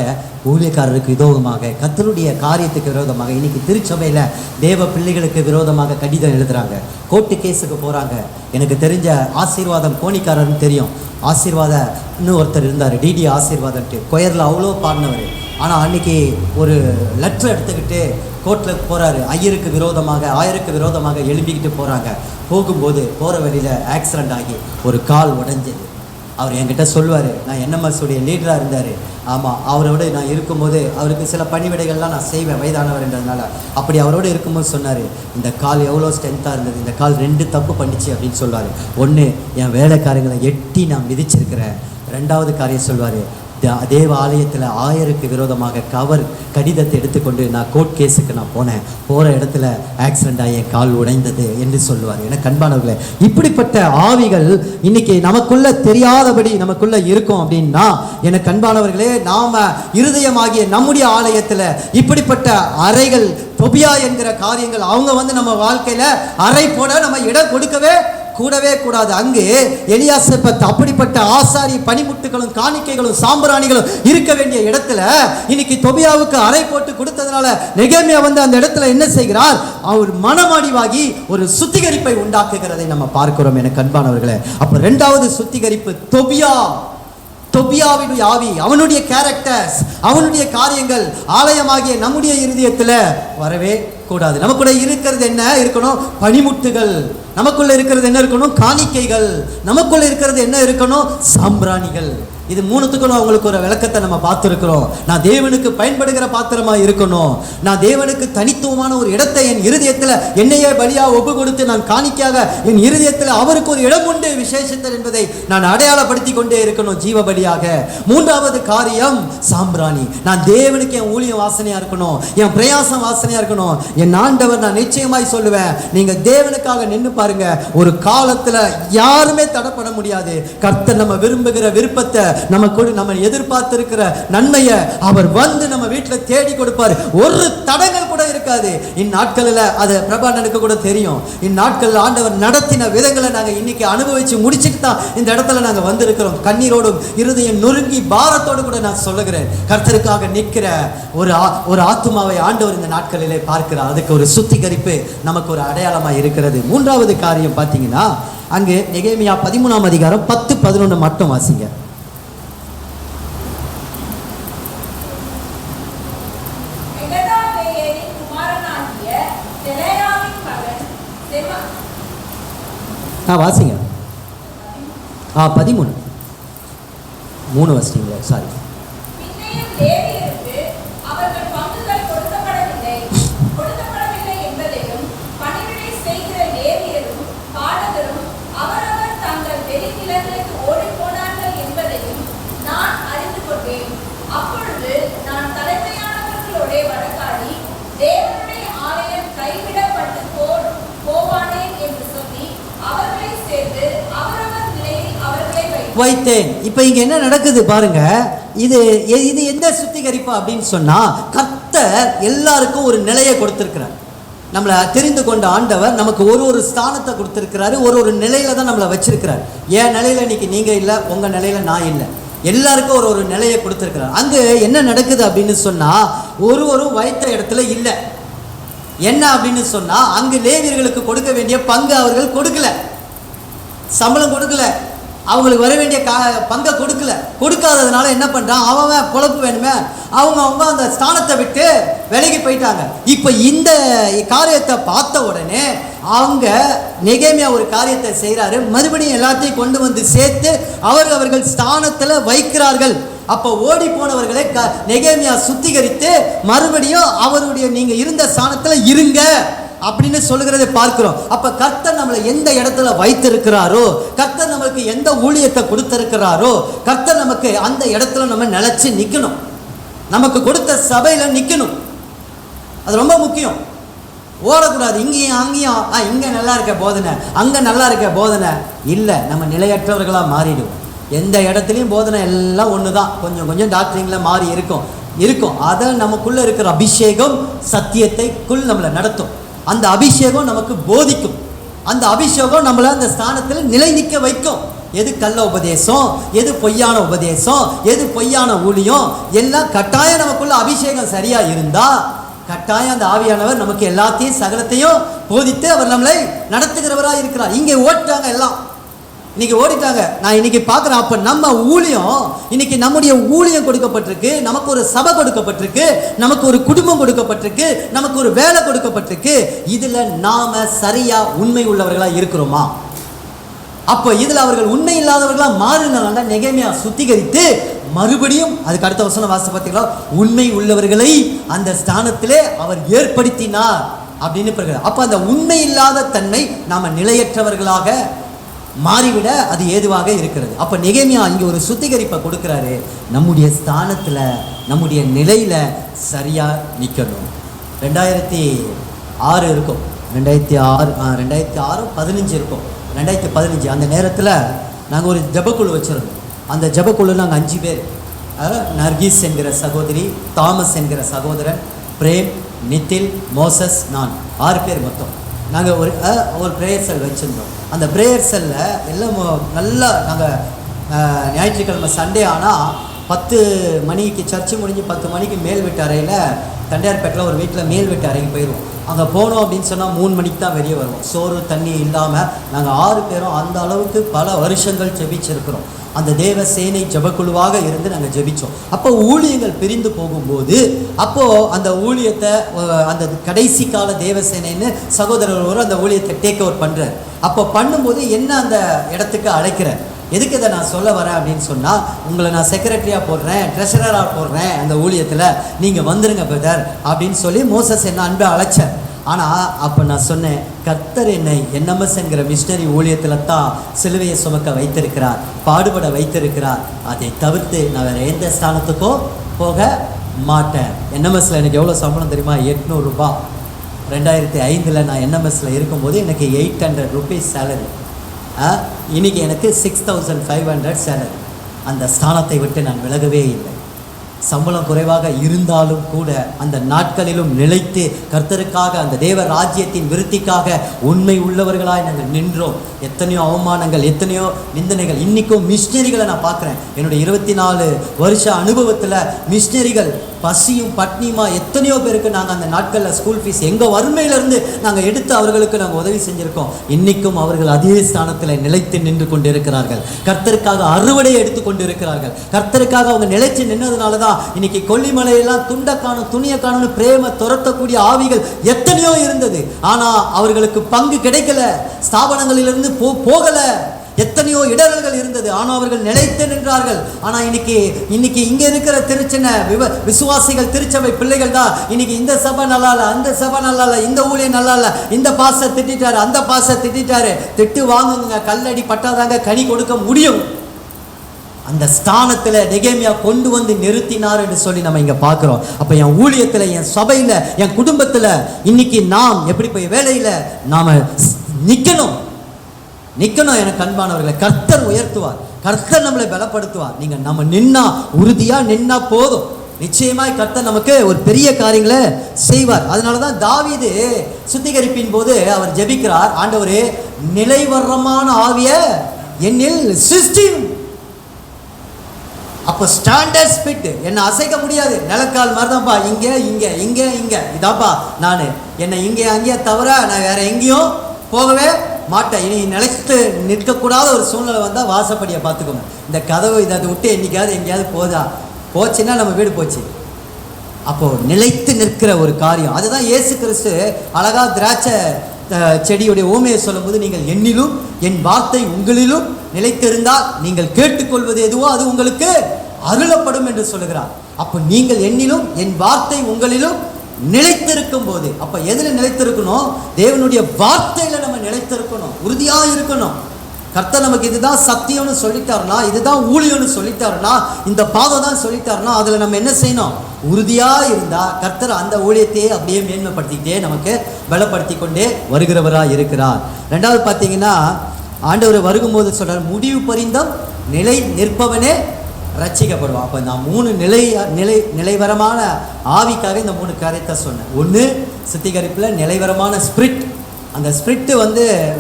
ஊழியக்காரருக்கு விரோதமாக, கர்த்தருடைய காரியத்துக்கு விரோதமாக, இன்றைக்கி திருச்சபையில் தேவ பிள்ளைகளுக்கு விரோதமாக கடிதம் எழுதுகிறாங்க. கோர்ட்டு கேஸுக்கு போகிறாங்க. எனக்கு தெரிஞ்ச ஆசீர்வாதம் கோணிக்காரர்னு தெரியும். ஆசீர்வாதன்னு ஒருத்தர் இருந்தார், டிடி ஆசீர்வாதன்ட்டு. கொயரில் அவ்வளோ பாடினவர். ஆனால் அன்றைக்கி ஒரு லெட்டர் எடுத்துக்கிட்டு கோர்ட்டில் போகிறாரு. ஐயருக்கு விரோதமாக எழுப்பிக்கிட்டு போகிறாங்க. போகும்போது போகிற வழியில் ஆக்சிடெண்ட் ஆகி ஒரு கால் உடைஞ்சது. அவர் என்கிட்ட சொல்லுவார், நான் என்எம்எஸ் உடைய லீடராக இருந்தார். ஆமாம், அவரோடு நான் இருக்கும்போது அவருக்கு சில பணிவிடைகள்லாம் நான் செய்வேன், வயதானவர்ன்றதுனால. அப்படி அவரோடு இருக்கும்போது சொன்னார், இந்த கால் எவ்வளோ ஸ்ட்ரென்த்தாக இருந்தது, இந்த கால் 2 தப்பு பண்ணிச்சு அப்படின்னு சொல்லுவார். 1, என் வேலைக்காரங்களை எட்டி நான் மிதிச்சிருக்கிறேன். 2வது காரியம் சொல்வார், தேவ ஆலயத்தில் ஆயருக்கு விரோதமாக கடிதத்தை எடுத்துக்கொண்டு நான் கோர்ட் கேஸுக்கு நான் போனேன். போகிற இடத்துல ஆக்சிடெண்ட் ஆகி என் கால் உடைந்தது என்று சொல்லுவார். எனக்கு அன்பானவர்களே, இப்படிப்பட்ட ஆவிகள் இன்னைக்கு நமக்குள்ள தெரியாதபடி நமக்குள்ள இருக்கும் அப்படின்னா, எனக்கு அன்பானவர்களே, நாம இருதயமாகிய நம்முடைய ஆலயத்தில் இப்படிப்பட்ட அறைகள் தொபியா என்கிற காரியங்கள் அவங்க நம்ம வாழ்க்கையில் அறை போட நம்ம இடம் கொடுக்கவே கூடவே கூடாது. அங்கு எலியாசபத் அப்படிப்பட்ட ஆசாரி பனிமுட்டுகளும் காணிக்கைகளும் சாம்பிராணிகளும் இருக்க வேண்டிய இடத்துல இன்னைக்கு தொபியாவுக்கு அறை போட்டு கொடுத்ததுனால நெகேமியா வந்து அந்த இடத்துல என்ன செய்கிறார்? அவர் மனமடிவாகி ஒரு சுத்திகரிப்பை உண்டாக்குகிறதை நம்ம பார்க்கிறோம் எனக்கு அன்பானவர்களே. அப்ப இரண்டாவது சுத்திகரிப்பு தொபியாவினுடைய ஆவி, அவனுடைய கேரக்டர்ஸ், அவனுடைய காரியங்கள் ஆலயமாகிய நம்முடைய இருதயத்தில் வரவே கூடாது. நமக்குள்ள இருக்கிறது என்ன இருக்கணும்? பனிமுட்டுகள். நமக்குள்ள இருக்கிறது என்ன இருக்கணும்? காணிக்கைகள். நமக்குள்ள இருக்கிறது என்ன இருக்கணும்? சாம்பிராணிகள். இது மூணுத்துக்கும் அவங்களுக்கு ஒரு விளக்கத்தை நம்ம பார்த்துருக்கிறோம். நான் தேவனுக்கு பயன்படுகிற பாத்திரமா இருக்கணும். நான் தேவனுக்கு தனித்துவமான ஒரு இடத்தை என் இருதயத்தில் என்னையே பலியாக ஒப்பு கொடுத்து நான் காணிக்காக என் இருதயத்தில் அவருக்கு ஒரு இடம் உண்டு விசேஷத்தர் என்பதை நான் அடையாளப்படுத்தி கொண்டே இருக்கணும் ஜீவ பலியாக. மூன்றாவது காரியம் சாம்பிராணி. நான் தேவனுக்கு என் ஊழியம் வாசனையா இருக்கணும், என் பிரயாசம் வாசனையா இருக்கணும். என் ஆண்டவர், நான் நிச்சயமாய் சொல்லுவேன், நீங்க தேவனுக்காக நின்று பாருங்க, ஒரு காலத்துல யாருமே தடைப்பட முடியாது. கர்த்தர் நம்ம விரும்புகிற விருப்பத்தை, நம்ம எதிர்பார்த்திருக்கிற நன்மையை அவர் வந்து நம்ம வீட்டில் தேடி கொடுப்பார். ஒரு தடங்கள் கூட இருக்காது. இந்நாட்களில் அது பிரபாண்டனுக்கு கூட தெரியும். இந்நாட்களில் ஆண்டவர் நடத்தின விதங்களை நாங்கள் இன்னைக்கு அனுபவிச்சு முடிச்சுட்டு தான் இந்த இடத்துல நாங்கள் வந்திருக்கிறோம். கண்ணீரோடும் இருதயம் நொறுங்கி பாரத்தோடு கூட நான் சொல்லுகிறேன், கர்த்தருக்காக நிற்கிற ஒரு ஆத்துமாவை ஆண்டவர் இந்த நாட்களிலே பார்க்கிறார். அதுக்கு ஒரு சுத்திகரிப்பு நமக்கு ஒரு அடையாளமாக இருக்கிறது. மூன்றாவது காரியம் பார்த்தீங்கன்னா, அங்கு நெகேமியா 13ஆம் அதிகாரம் 10-11 மட்டும் வாசிங்க. வாசிங்க. 13 3 வசிங்களா? சாரி. வைத்தேன். இப்ப இங்க என்ன நடக்குது பாருங்க. இது எந்த சுத்திகரிப்பு அப்படின்னு சொன்னா, கர்த்தர் எல்லாருக்கும் ஒரு நிலையை கொடுத்திருக்கிறார். நம்மளை தெரிந்து கொண்ட ஆண்டவர் நமக்கு ஒரு ஸ்தானத்தை கொடுத்திருக்கிறாரு. ஒரு நிலையில தான் நம்மளை வச்சிருக்கிறார். என் நிலையில இன்னைக்கு நீங்க இல்லை, உங்க நிலையில நான் இல்லை. எல்லாருக்கும் ஒரு நிலையை கொடுத்திருக்கிறார். அங்கு என்ன நடக்குது அப்படின்னு சொன்னா, ஒரு வைத்த இடத்துல இல்லை. என்ன அப்படின்னு சொன்னா, அங்கு லேவியர்களுக்கு கொடுக்க வேண்டிய பங்கு அவர்கள் கொடுக்கல, சம்பளம் கொடுக்கல, அவங்களுக்கு வர வேண்டிய பங்கை கொடுக்காததுனால என்ன பண்ணுறான், அவன் பொழப்பு வேணுமே, அவங்க அந்த ஸ்தானத்தை விட்டு விலகி போயிட்டாங்க. இப்போ இந்த காரியத்தை பார்த்த உடனே அவங்க நெகேமியா ஒரு காரியத்தை செய்கிறாரு. மறுபடியும் எல்லாத்தையும் கொண்டு வந்து சேர்த்து அவர்கள் ஸ்தானத்தில் வைக்கிறார்கள். அப்போ ஓடி போனவர்களை நெகேமியா சுத்திகரித்து மறுபடியும் அவருடைய நீங்கள் இருந்த ஸ்தானத்தில் இருங்க அப்படின்னு சொல்லுகிறதை பார்க்கிறோம். அப்ப கர்த்தர் நம்மளை எந்த இடத்துல வைத்திருக்கிறாரோ, கர்த்தர் நமக்கு எந்த ஊழியத்தை கொடுத்திருக்கிறாரோ, கர்த்தர் நமக்கு அந்த இடத்துல நம்ம நிலைச்சு நிற்கணும். நமக்கு கொடுத்த சபையில நிற்கணும். அது ரொம்ப முக்கியம். ஓடக்கூடாது. இங்கேயும் அங்கேயும் இங்க நல்லா இருக்க போதனை, அங்க நல்லா இருக்க போதனை இல்லை. நம்ம நிலையற்றவர்களா மாறிடுவோம். எந்த இடத்துலையும் போதனை எல்லாம் ஒன்று தான். கொஞ்சம் டாக்டரிங்கில் மாறி இருக்கும். அதை நமக்குள்ள இருக்கிற அபிஷேகம் சத்தியத்தைக்குள் நம்மளை நடத்தும். அந்த அபிஷேகம் நமக்கு போதிக்கும். அந்த அபிஷேகம் நம்மளை அந்த ஸ்தானத்தில் நிலை நிற்க வைக்கும். எது கள்ள உபதேசம், எது பொய்யான உபதேசம், எது பொய்யான ஊழியம், எல்லாம் கட்டாயம் நமக்குள்ள அபிஷேகம் சரியா இருந்தா கட்டாயம் அந்த ஆவியானவர் நமக்கு எல்லாத்தையும் சகலத்தையும் போதித்து அவர் நம்மளை நடத்துகிறவராக இருக்கிறார். இங்கே ஓட்டாங்க, எல்லாம் இன்னைக்கு ஓடிட்டாங்க. நான் இன்னைக்கு பார்க்குறேன். அப்போ நம்ம ஊழியம், இன்னைக்கு நம்முடைய ஊழியம் கொடுக்கப்பட்டிருக்கு, நமக்கு ஒரு சபை கொடுக்கப்பட்டிருக்கு, நமக்கு ஒரு குடும்பம் கொடுக்கப்பட்டிருக்கு, நமக்கு ஒரு வேலை கொடுக்கப்பட்டிருக்கு. இதில் நாம சரியா உண்மை உள்ளவர்களாக இருக்கிறோமா? அப்போ இதில் அவர்கள் உண்மை இல்லாதவர்களாக மாறினால நெகேமியா சுத்திகரித்து மறுபடியும் அதுக்கு அடுத்த வசனம் வாசி பார்த்தீங்களா, உண்மை உள்ளவர்களை அந்த ஸ்தானத்திலே அவர் ஏற்படுத்தினார் அப்படின்னு பிறகு. அப்போ அந்த உண்மை இல்லாத தன்மை நாம நிலையற்றவர்களாக மாறிவிட அது ஏதுவாக இருக்கிறது. அப்போ நெகேமியா இங்கே ஒரு சுத்திகரிப்பை கொடுக்குறாரு. நம்முடைய ஸ்தானத்தில், நம்முடைய நிலையில் சரியாக நிற்கணும். 2006 இருக்கும், 2006 15 இருக்கும், 2015 அந்த நேரத்தில் நாங்கள் ஒரு ஜபக்குழு வச்சுருந்தோம். அந்த ஜபக்குழு நாங்கள் 5 பேர், நர்கீஸ் என்கிற சகோதரி, தாமஸ் என்கிற சகோதரன், பிரேம், நித்தில், மோசஸ், நான் 6 பேர் மொத்தம். நாங்கள் ஒரு ப்ரேயர் செல் வச்சுருந்தோம். அந்த ப்ரேயர் செல்லில் எல்லாம் நல்லா நாங்கள் ஞாயிற்றுக்கிழமை சண்டே ஆனால் 10 மணிக்கு சர்ச்சு முடிஞ்சு 10 மணிக்கு மேல் வீட்டு அறையில் தண்டையார்பேட்டில் ஒரு வீட்டில் மேல் வீட்டு அறைக்கு போயிடுவோம். அங்கே போனோம் அப்படின்னு சொன்னால் 3 மணிக்கு தான் வெளியே வருவோம். சோறு தண்ணி இல்லாமல் நாங்கள் 6 பேரும் அந்த அளவுக்கு பல வருஷங்கள் ஜெபிச்சிருக்கிறோம். அந்த தேவ சேனை ஜெபக்குழுவாக இருந்து நாங்கள் ஜெபித்தோம். அப்போ ஊழியங்கள் பிரிந்து போகும்போது அப்போது அந்த ஊழியத்தை அந்த கடைசி கால தேவ சேனைன்னு சகோதரர் ஒரு அந்த ஊழியத்தை டேக் ஓவர் பண்ணுறார். அப்போ பண்ணும்போது என்ன அந்த இடத்துக்கு அழைக்கிறேன், எதுக்கு இதை நான் சொல்ல வரேன் அப்படின்னு சொன்னால், உங்களை நான் செக்ரட்டரியாக போடுறேன், ட்ரெஷரராக போடுறேன் அந்த ஊழியத்தில், நீங்கள் வந்துருங்க பிரதர் அப்படின்னு சொல்லி மோசஸ் என்ன அன்பை அழைச்சார். ஆனால் அப்போ நான் சொன்னேன், கர்த்தர் என்னை NMS என்கிற மிஷினரி ஊழியத்தில் தான் சிலுவையை சுமக்க வைத்திருக்கிறார், பாடுபட வைத்திருக்கிறார். அதை தவிர்த்து நான் வேறு எந்த ஸ்தானத்துக்கோ போக மாட்டேன். NMSல எனக்கு எவ்வளோ சம்பளம் தெரியுமா? 800 ரூபாய். 2005 நான் NMSல இருக்கும்போது எனக்கு 800 ருபீஸ் சேலரி. இன்றைக்கி எனக்கு 6500 சேலரி. அந்த ஸ்தானத்தை விட்டு நான் விலகவே இல்லை. சம்பளம் குறைவாக இருந்தாலும் கூட அந்த நாட்களிலும் நிலைத்து கர்த்தருக்காக அந்த தேவ ராஜ்யத்தின் விருத்திக்காக உண்மை உள்ளவர்களாய் நாங்கள் நின்றோம். எத்தனையோ அவமானங்கள், எத்தனையோ நிந்தனைகள். இன்றைக்கும் மிஷினரிகளை நான் பார்க்குறேன். என்னுடைய 24 வருஷ அனுபவத்தில் மிஷினரிகள் பசியும் பட்னியுமா எத்தனையோ பேருக்கு நாங்கள் அந்த நாட்களில் ஸ்கூல் ஃபீஸ் எங்கள் வறுமையிலேருந்து நாங்கள் எடுத்து அவர்களுக்கு நாங்கள் உதவி செஞ்சுருக்கோம். இன்றைக்கும் அவர்கள் அதே ஸ்தானத்தில் நிலைத்து நின்று கொண்டு இருக்கிறார்கள். கர்த்தருக்காக அறுவடையை எடுத்து கொண்டு இருக்கிறார்கள். கர்த்தருக்காக அவங்க நிலைச்சு நின்றதுனால தான் இன்னைக்கு கொல்லிமலையெல்லாம் துண்டை காணும் துணியை காணும்னு பிரேம துரத்தக்கூடிய ஆவிகள் எத்தனையோ இருந்தது. ஆனால் அவர்களுக்கு பங்கு கிடைக்கல, ஸ்தாபனங்களிலிருந்து போகலை. எத்தனையோ இடர்கள் இருந்தது, ஆனால் அவர்கள் நிலைத்து நின்றார்கள். ஆனால் இன்னைக்கு இங்கே இருக்கிற திருச்சின்ன விசுவாசிகள், திருச்சபை பிள்ளைகள் தான் இன்னைக்கு இந்த சபை நல்லா இல்லை, அந்த சபை நல்லா இல்லை, இந்த ஊழியம் நல்லா இல்லை, இந்த பாசை திட்டாரு, அந்த பாசை திட்டாரு. திட்டு வாங்குங்க, கல்லடி பட்டாதாங்க கனி கொடுக்க முடியும். அந்த ஸ்தானத்தில் நெகேமியா கொண்டு வந்து நிறுத்தினார் என்று சொல்லி நம்ம இங்கே பார்க்குறோம். அப்போ என் ஊழியத்தில், என் சபையில், என் குடும்பத்தில் இன்னைக்கு நாம் எப்படி போய் வேலையில் நாம் நிற்கணும். எனக்கு அன்பானவர்களை, கர்த்தர் உயர்த்துவார், கர்த்தர் நம்மளை பலப்படுத்துவார். நீங்கள் நம்ம நின்னா, உறுதியாக நின்னா போதும், நிச்சயமாய் கர்த்தர் நமக்கு ஒரு பெரிய காரியங்களை செய்வார். அதனால தான் தாவீது சுத்திகரிப்பின் போது அவர் ஜெபிக்கிறார், ஆண்டவரே நிலைவரமான ஆவிய என்னில் சிருஷ்டியும். அப்போ ஸ்டாண்டர்ட் ஸ்பிட், என்னை அசைக்க முடியாது, நிலக்கால் மாதிரி தான்ப்பா, இங்கே இங்கே இங்கே இங்கே இதாப்பா நான், என்னை இங்கே அங்கேயே தவிர நான் வேற எங்கேயும் போகவே மாட்டேன். இனி நிலைத்து நிற்கக்கூடாத ஒரு சூழ்நிலை வந்தால் வாசப்படியை பார்த்துக்கோங்க. இந்த கதவு இதை விட்டு என்னைக்காவது எங்கேயாவது போச்சுன்னா நம்ம வீடு போச்சு. அப்போது நிலைத்து நிற்கிற ஒரு காரியம், அதுதான் இயேசு கிறிஸ்து அழகா திராட்சை செடியுடைய ஊமையை சொல்லும்போது, நீங்கள் என்னிலும் என் வார்த்தை உங்களிலும் நிலைத்திருந்தால் நீங்கள் கேட்டுக்கொள்வது எதுவோ அது உங்களுக்கு அருளப்படும் என்று சொல்லுகிறார். அப்போ நீங்கள் என்னிலும் என் வார்த்தை உங்களிலும் நிலைத்திருக்கும் போது, அப்போ எதில் நிலைத்திருக்கணும்? தேவனுடைய வார்த்தையில் நம்ம நிலைத்திருக்கணும், உறுதியாக இருக்கணும். கர்த்தர் நமக்கு இதுதான் சத்தியம்னு சொல்லிட்டாருன்னா, இதுதான் ஊழியம்னு சொல்லிட்டாருன்னா, இந்த பாதம் தான் சொல்லிட்டாருன்னா, அதில் நம்ம என்ன செய்யணும்? உறுதியாக இருந்தால் கர்த்தர் அந்த ஊழியத்தையே அப்படியே மேன்மைப்படுத்திக்கிட்டே நமக்கு பலப்படுத்தி கொண்டே வருகிறவராக இருக்கிறார். ரெண்டாவது பார்த்தீங்கன்னா, ஆண்டவர் வருகும்போது சொல்கிறார், முடிவு பரிந்தம் நிலை நிற்பவனே ரட்சிக்கப்படுவான். அப்போ நான் 3 நிலைவரமான ஆவிக்காக இந்த 3 காரியத்தை சொன்னேன். ஒன்று, சுத்திகரிப்பில் நிலைவரமான ஸ்பிரிட். அந்த ஸ்பிரிட்டு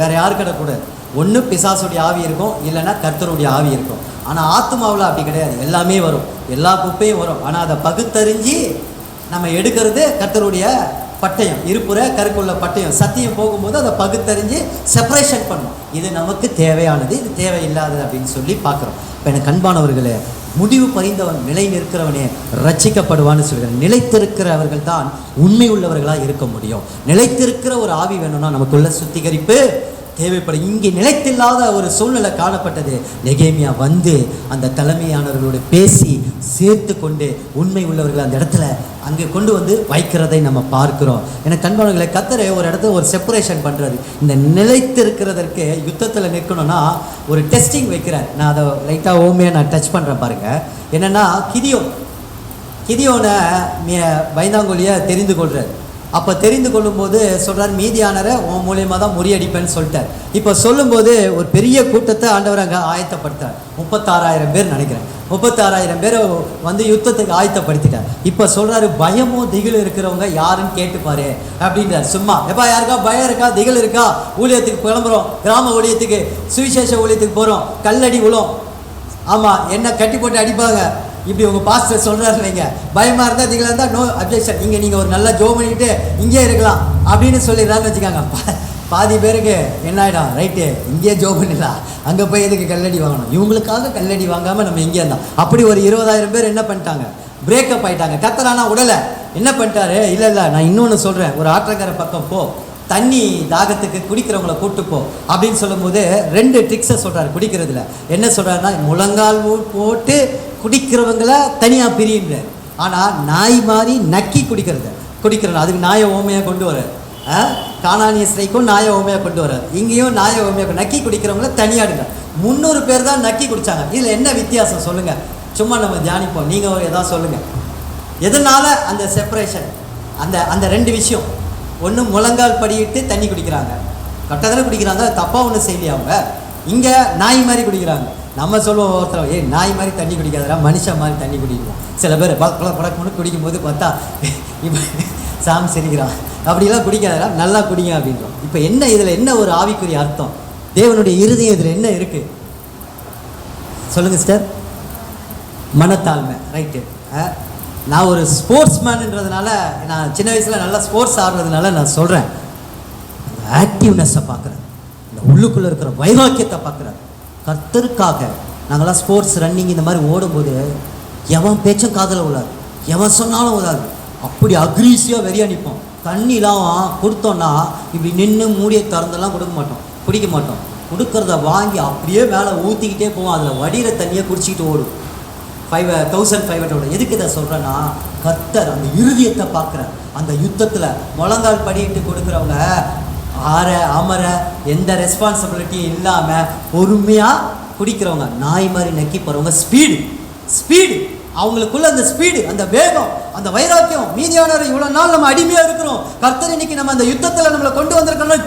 வேறு யார் கிடக்கூடாது. ஒன்று பிசாசுடைய ஆவி இருக்கும், இல்லைன்னா கர்த்தருடைய ஆவி இருக்கும். ஆனால் ஆத்மாவில் அப்படி கிடையாது, எல்லாமே வரும், எல்லா குப்பையும் வரும். ஆனால் அதை பகுத்தறிஞ்சு நம்ம எடுக்கிறது கர்த்தருடைய பட்டயம், இருப்புற கருக்குள்ள பட்டயம். சத்தியம் போகும்போது அதை பகுத்தறிஞ்சு செப்பரேஷன் பண்ணும். இது நமக்கு தேவையானது, இது தேவையில்லாதது அப்படின்னு சொல்லி பார்க்குறோம். இப்போ எனக்கு அன்பானவர்களே, முடிவு பறிந்தவன் நிலை நிற்கிறவனே ரட்சிக்கப்படுவான்னு சொல்கிறேன். நிலைத்திருக்கிறவர்கள் தான் உண்மை உள்ளவர்களாக இருக்க முடியும். நிலைத்திருக்கிற ஒரு ஆவி வேணும்னா நமக்குள்ள சுத்திகரிப்பு தேவைப்படும். இங்கே நிலைத்தில்லாத ஒரு சூழ்நிலை காணப்பட்டது. நெகேமியா அந்த தலைமையானவர்களோடு பேசி சேர்த்து கொண்டு உண்மை உள்ளவர்கள் அந்த இடத்துல அங்கே கொண்டு வைக்கிறதை நம்ம பார்க்கிறோம். எனக்கு அன்பானவர்களை, கர்த்தர் ஒரு இடத்துல ஒரு செப்பரேஷன் பண்ணுறாரு. இந்த நிலைத்திருக்கிறதற்கு யுத்தத்தில் நிற்கணும்னா ஒரு டெஸ்டிங் வைக்கிறார். நான் அதை லைட்டாக ஓமையாக நான் டச் பண்ணுறேன் பாருங்கள். என்னென்னா, கிதியோனை பயந்தாங்கொழியை தெரிந்து கொள்கிறார். அப்போ தெரிந்து கொள்ளும்போது சொல்கிறார், மீதியானரை உன் மூலியமாக தான் முறியடிப்பேன்னு சொல்லிட்டார். இப்போ சொல்லும்போது ஒரு பெரிய கூட்டத்தை ஆண்டவர் அங்கே ஆயத்தப்படுத்துறார். 36,000 பேர் நினைக்கிறேன். 36,000 பேரை வந்து யுத்தத்துக்கு ஆயத்தப்படுத்திட்டார். இப்போ சொல்கிறாரு, பயமோ திகில் இருக்கிறவங்க யாருன்னு கேட்டுப்பாரு அப்படின்றார். சும்மா எப்பா யாருக்கா பயம் இருக்கா, திகில் இருக்கா, ஊழியத்துக்கு கிளம்புறோம், கிராம ஊழியத்துக்கு, சுவிசேஷ ஊழியத்துக்கு போகிறோம், கல்லடி விழும், ஆமாம் என்ன கட்டி போட்டு அடிப்பாங்க, இப்படி உங்கள் பாஸ்டர் சொல்கிறாரு இல்லைங்க, பயமாக இருந்தால் திகிலாக இருந்தால் நோ அப்ஜெக்ஷன், நீங்கள் ஒரு நல்லா ஜோம் பண்ணிக்கிட்டு இங்கே இருக்கலாம் அப்படின்னு சொல்லிடுறான்னு வச்சுக்காங்க. பாதி பேருக்கு என்ன ஆகிடும், ரைட்டு இங்கேயே ஜோப் பண்ணிடலாம், அங்கே போய் எதுக்கு கல்லடி வாங்கணும், இவங்களுக்காக கல்லடி வாங்காமல் நம்ம இங்கே இருந்தோம். அப்படி ஒரு 20,000 பேர் என்ன பண்ணிட்டாங்க, பிரேக்கப் ஆகிட்டாங்க. கத்தரானா உடலை என்ன பண்ணிட்டாரு, இல்லை நான் இன்னொன்று சொல்கிறேன், ஒரு ஆற்றங்கரை பக்கம் போ, தண்ணி தாகத்துக்கு குடிக்கிறவங்கள கூட்டு போ அப்படின்னு சொல்லும்போது 2 ட்ரிக்ஸை சொல்கிறார் குடிக்கிறதுல. என்ன சொல்கிறாருன்னா, முழங்கால் போட்டு குடிக்கிறவங்கள தனியாக பிரியுன்றார். ஆனால் நாய் மாதிரி நக்கி குடிக்கிறது அதுக்கு நாயை ஓமையாக கொண்டு வர்றார். கானானிய ஸ்திரீக்கும் நாய ஓமையாக கொண்டு வர்றார். இங்கேயும் நாய ஓமையாக நக்கி குடிக்கிறவங்கள தனியாடுங்க. 300 பேர் தான் நக்கி குடித்தாங்க. இதில் என்ன வித்தியாசம் சொல்லுங்கள், சும்மா நம்ம தியானிப்போம், நீங்கள் எதாவது சொல்லுங்கள். எதனால அந்த செப்பரேஷன், அந்த 2 விஷயம். ஒன்று முழங்கால் படியிட்டு தண்ணி குடிக்கிறாங்க, கட்டதானே குடிக்கிறாங்க, தப்பாக ஒன்றும் செய்யலையா அவங்க. இங்கே நாய் மாதிரி குடிக்கிறாங்க. நம்ம சொல்லுவோம் ஒருத்தர், நாய் மாதிரி தண்ணி குடிக்காதரா, மனுஷன் மாதிரி தண்ணி குடிக்குவோம். சில பேர் பழக்கம்னு குடிக்கும்போது பார்த்தா இப்போ சாம் சிரிக்கிறான், அப்படிலாம் குடிக்காதரா, நல்லா குடிங்க அப்படின்றோம். இப்போ என்ன இதில் என்ன ஒரு ஆவிக்குரிய அர்த்தம், தேவனுடைய இருதயம் இதில் என்ன இருக்குது சொல்லுங்கள் சிஸ்டர். மனத்தாழ்மை, ரைட்டு. நான் ஒரு ஸ்போர்ட்ஸ் மேனுன்றதுனால, நான் சின்ன வயசில் நல்லா ஸ்போர்ட்ஸ் ஆடுறதுனால நான் சொல்கிறேன், ஆக்டிவ்னஸை பார்க்குறேன், இந்த உள்ளுக்குள்ளே இருக்கிற வைராக்கியத்தை பார்க்குறேன். கர்த்தருக்காக நாங்களாம் ஸ்போர்ட்ஸ் ரன்னிங் இந்த மாதிரி ஓடும்போது எவன் பேச்சும் காதில் விழாது, எவன் சொன்னாலும் விழாது, அப்படி அக்ரீசியாக வெறியா நிற்போம். தண்ணிலாம் கொடுத்தோன்னா இப்படி நின்று மூடியை திறந்தெல்லாம் குடிக்க மாட்டோம். கொடுக்கறத வாங்கி அப்படியே மேலே ஊற்றிக்கிட்டே போவோம். அதில் வடிகிற தண்ணியை குடிச்சிக்கிட்டு ஓடும். 1500. எதுக்கு இதை சொல்கிறேன்னா, கர்த்தர் அந்த இருதயத்தை பார்க்குற அந்த யுத்தத்தில் முழங்கால் படிட்டு கொடுக்குறவங்க அமர எந்த ரெஸ்பான்சிபிலிட்டியும் இல்லாமல் பொறுமையாக குடிக்கிறவங்க, நாய் மாதிரி நக்கி போகிறவங்க, ஸ்பீடு அவங்களுக்குள்ள அந்த ஸ்பீடு, அந்த வேகம், அந்த வைராக்கியம். மீதியானவர் இவ்வளோ நாள் நம்ம அடிமையாக இருக்கிறோம், கர்த்தர் இன்னைக்கு நம்ம அந்த யுத்தத்தில் நம்மளை கொண்டு வந்திருக்கணும்.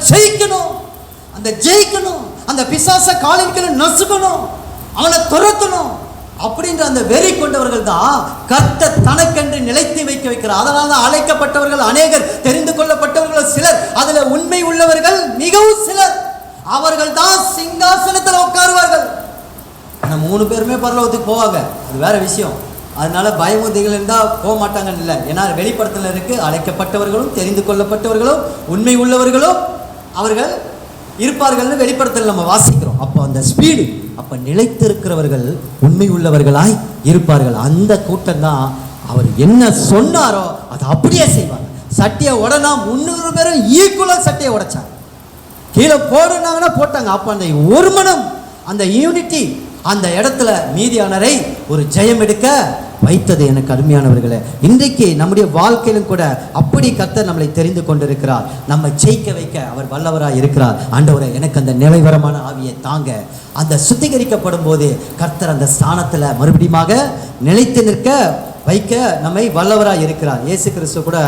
ஜெயிக்கணும், அந்த பிசாசை காலின்களை நசுக்கணும், அவனை துரத்தணும் அப்படின்ற அந்த வெறி கொண்டவர்கள் தான் கர்த்தர் தனக்கென்று நிலைத்து வைக்கிறார். அதனால தான் அழைக்கப்பட்டவர்கள் அநேகர், தெரிந்து கொள்ளப்பட்டவர்கள் சிலர், அதில் உண்மை உள்ளவர்கள் மிகவும் சிலர். அவர்கள் தான் சிங்காசனத்தில் உட்காருவார்கள். ஆனால் 3 பேருமே பரலோகத்துக்கு போவாங்க, அது வேற விஷயம். அதனால பயமும் திகில் இருந்தால் போக மாட்டாங்கன்னு இல்லை. ஏன்னா வெளிப்படுத்தல இருக்கு, அழைக்கப்பட்டவர்களும் தெரிந்து கொள்ளப்பட்டவர்களும் உண்மை உள்ளவர்களும் அவர்கள் இருப்பார்கள்னு வெளிப்படுத்தல நம்ம வாசிக்கிறோம். அப்போ அந்த ஸ்பீடு, அப்போ நிலைத்திருக்கிறவர்கள் உண்மை உள்ளவர்களாய் இருப்பார்கள். அந்த கூட்டம் தான் அவர் என்ன சொன்னாரோ அதை அப்படியே செய்வாங்க. சட்டியை உடனா 300 பேரும் ஈக்குவலாக சட்டியை உடைச்சாங்க, கீழே போடுனாங்கன்னா போட்டாங்க. அப்போ அந்த ஒரு மனம், அந்த யூனிட்டி அந்த இடத்துல மீதியானரை ஒரு ஜெயம் எடுக்க வைத்தது. எனக்கு அருமையானவர்களே, இன்றைக்கு நம்முடைய வாழ்க்கையிலும் கூட அப்படி கர்த்தர் நம்மளை தெரிந்து கொண்டிருக்கிறார். நம்ம ஜெயிக்க வைக்க அவர் வல்லவராக இருக்கிறார். ஆண்டவரே, எனக்கு அந்த நிலைவரமான ஆவியை தாங்க. அந்த சுத்திகரிக்கப்படும் போது கர்த்தர் அந்த ஸ்தானத்தில் மறுபடியுமாக நிலைத்து நிற்க வைக்க நம்மை வல்லவராக இருக்கிறார். இயேசு கிறிஸ்து கூட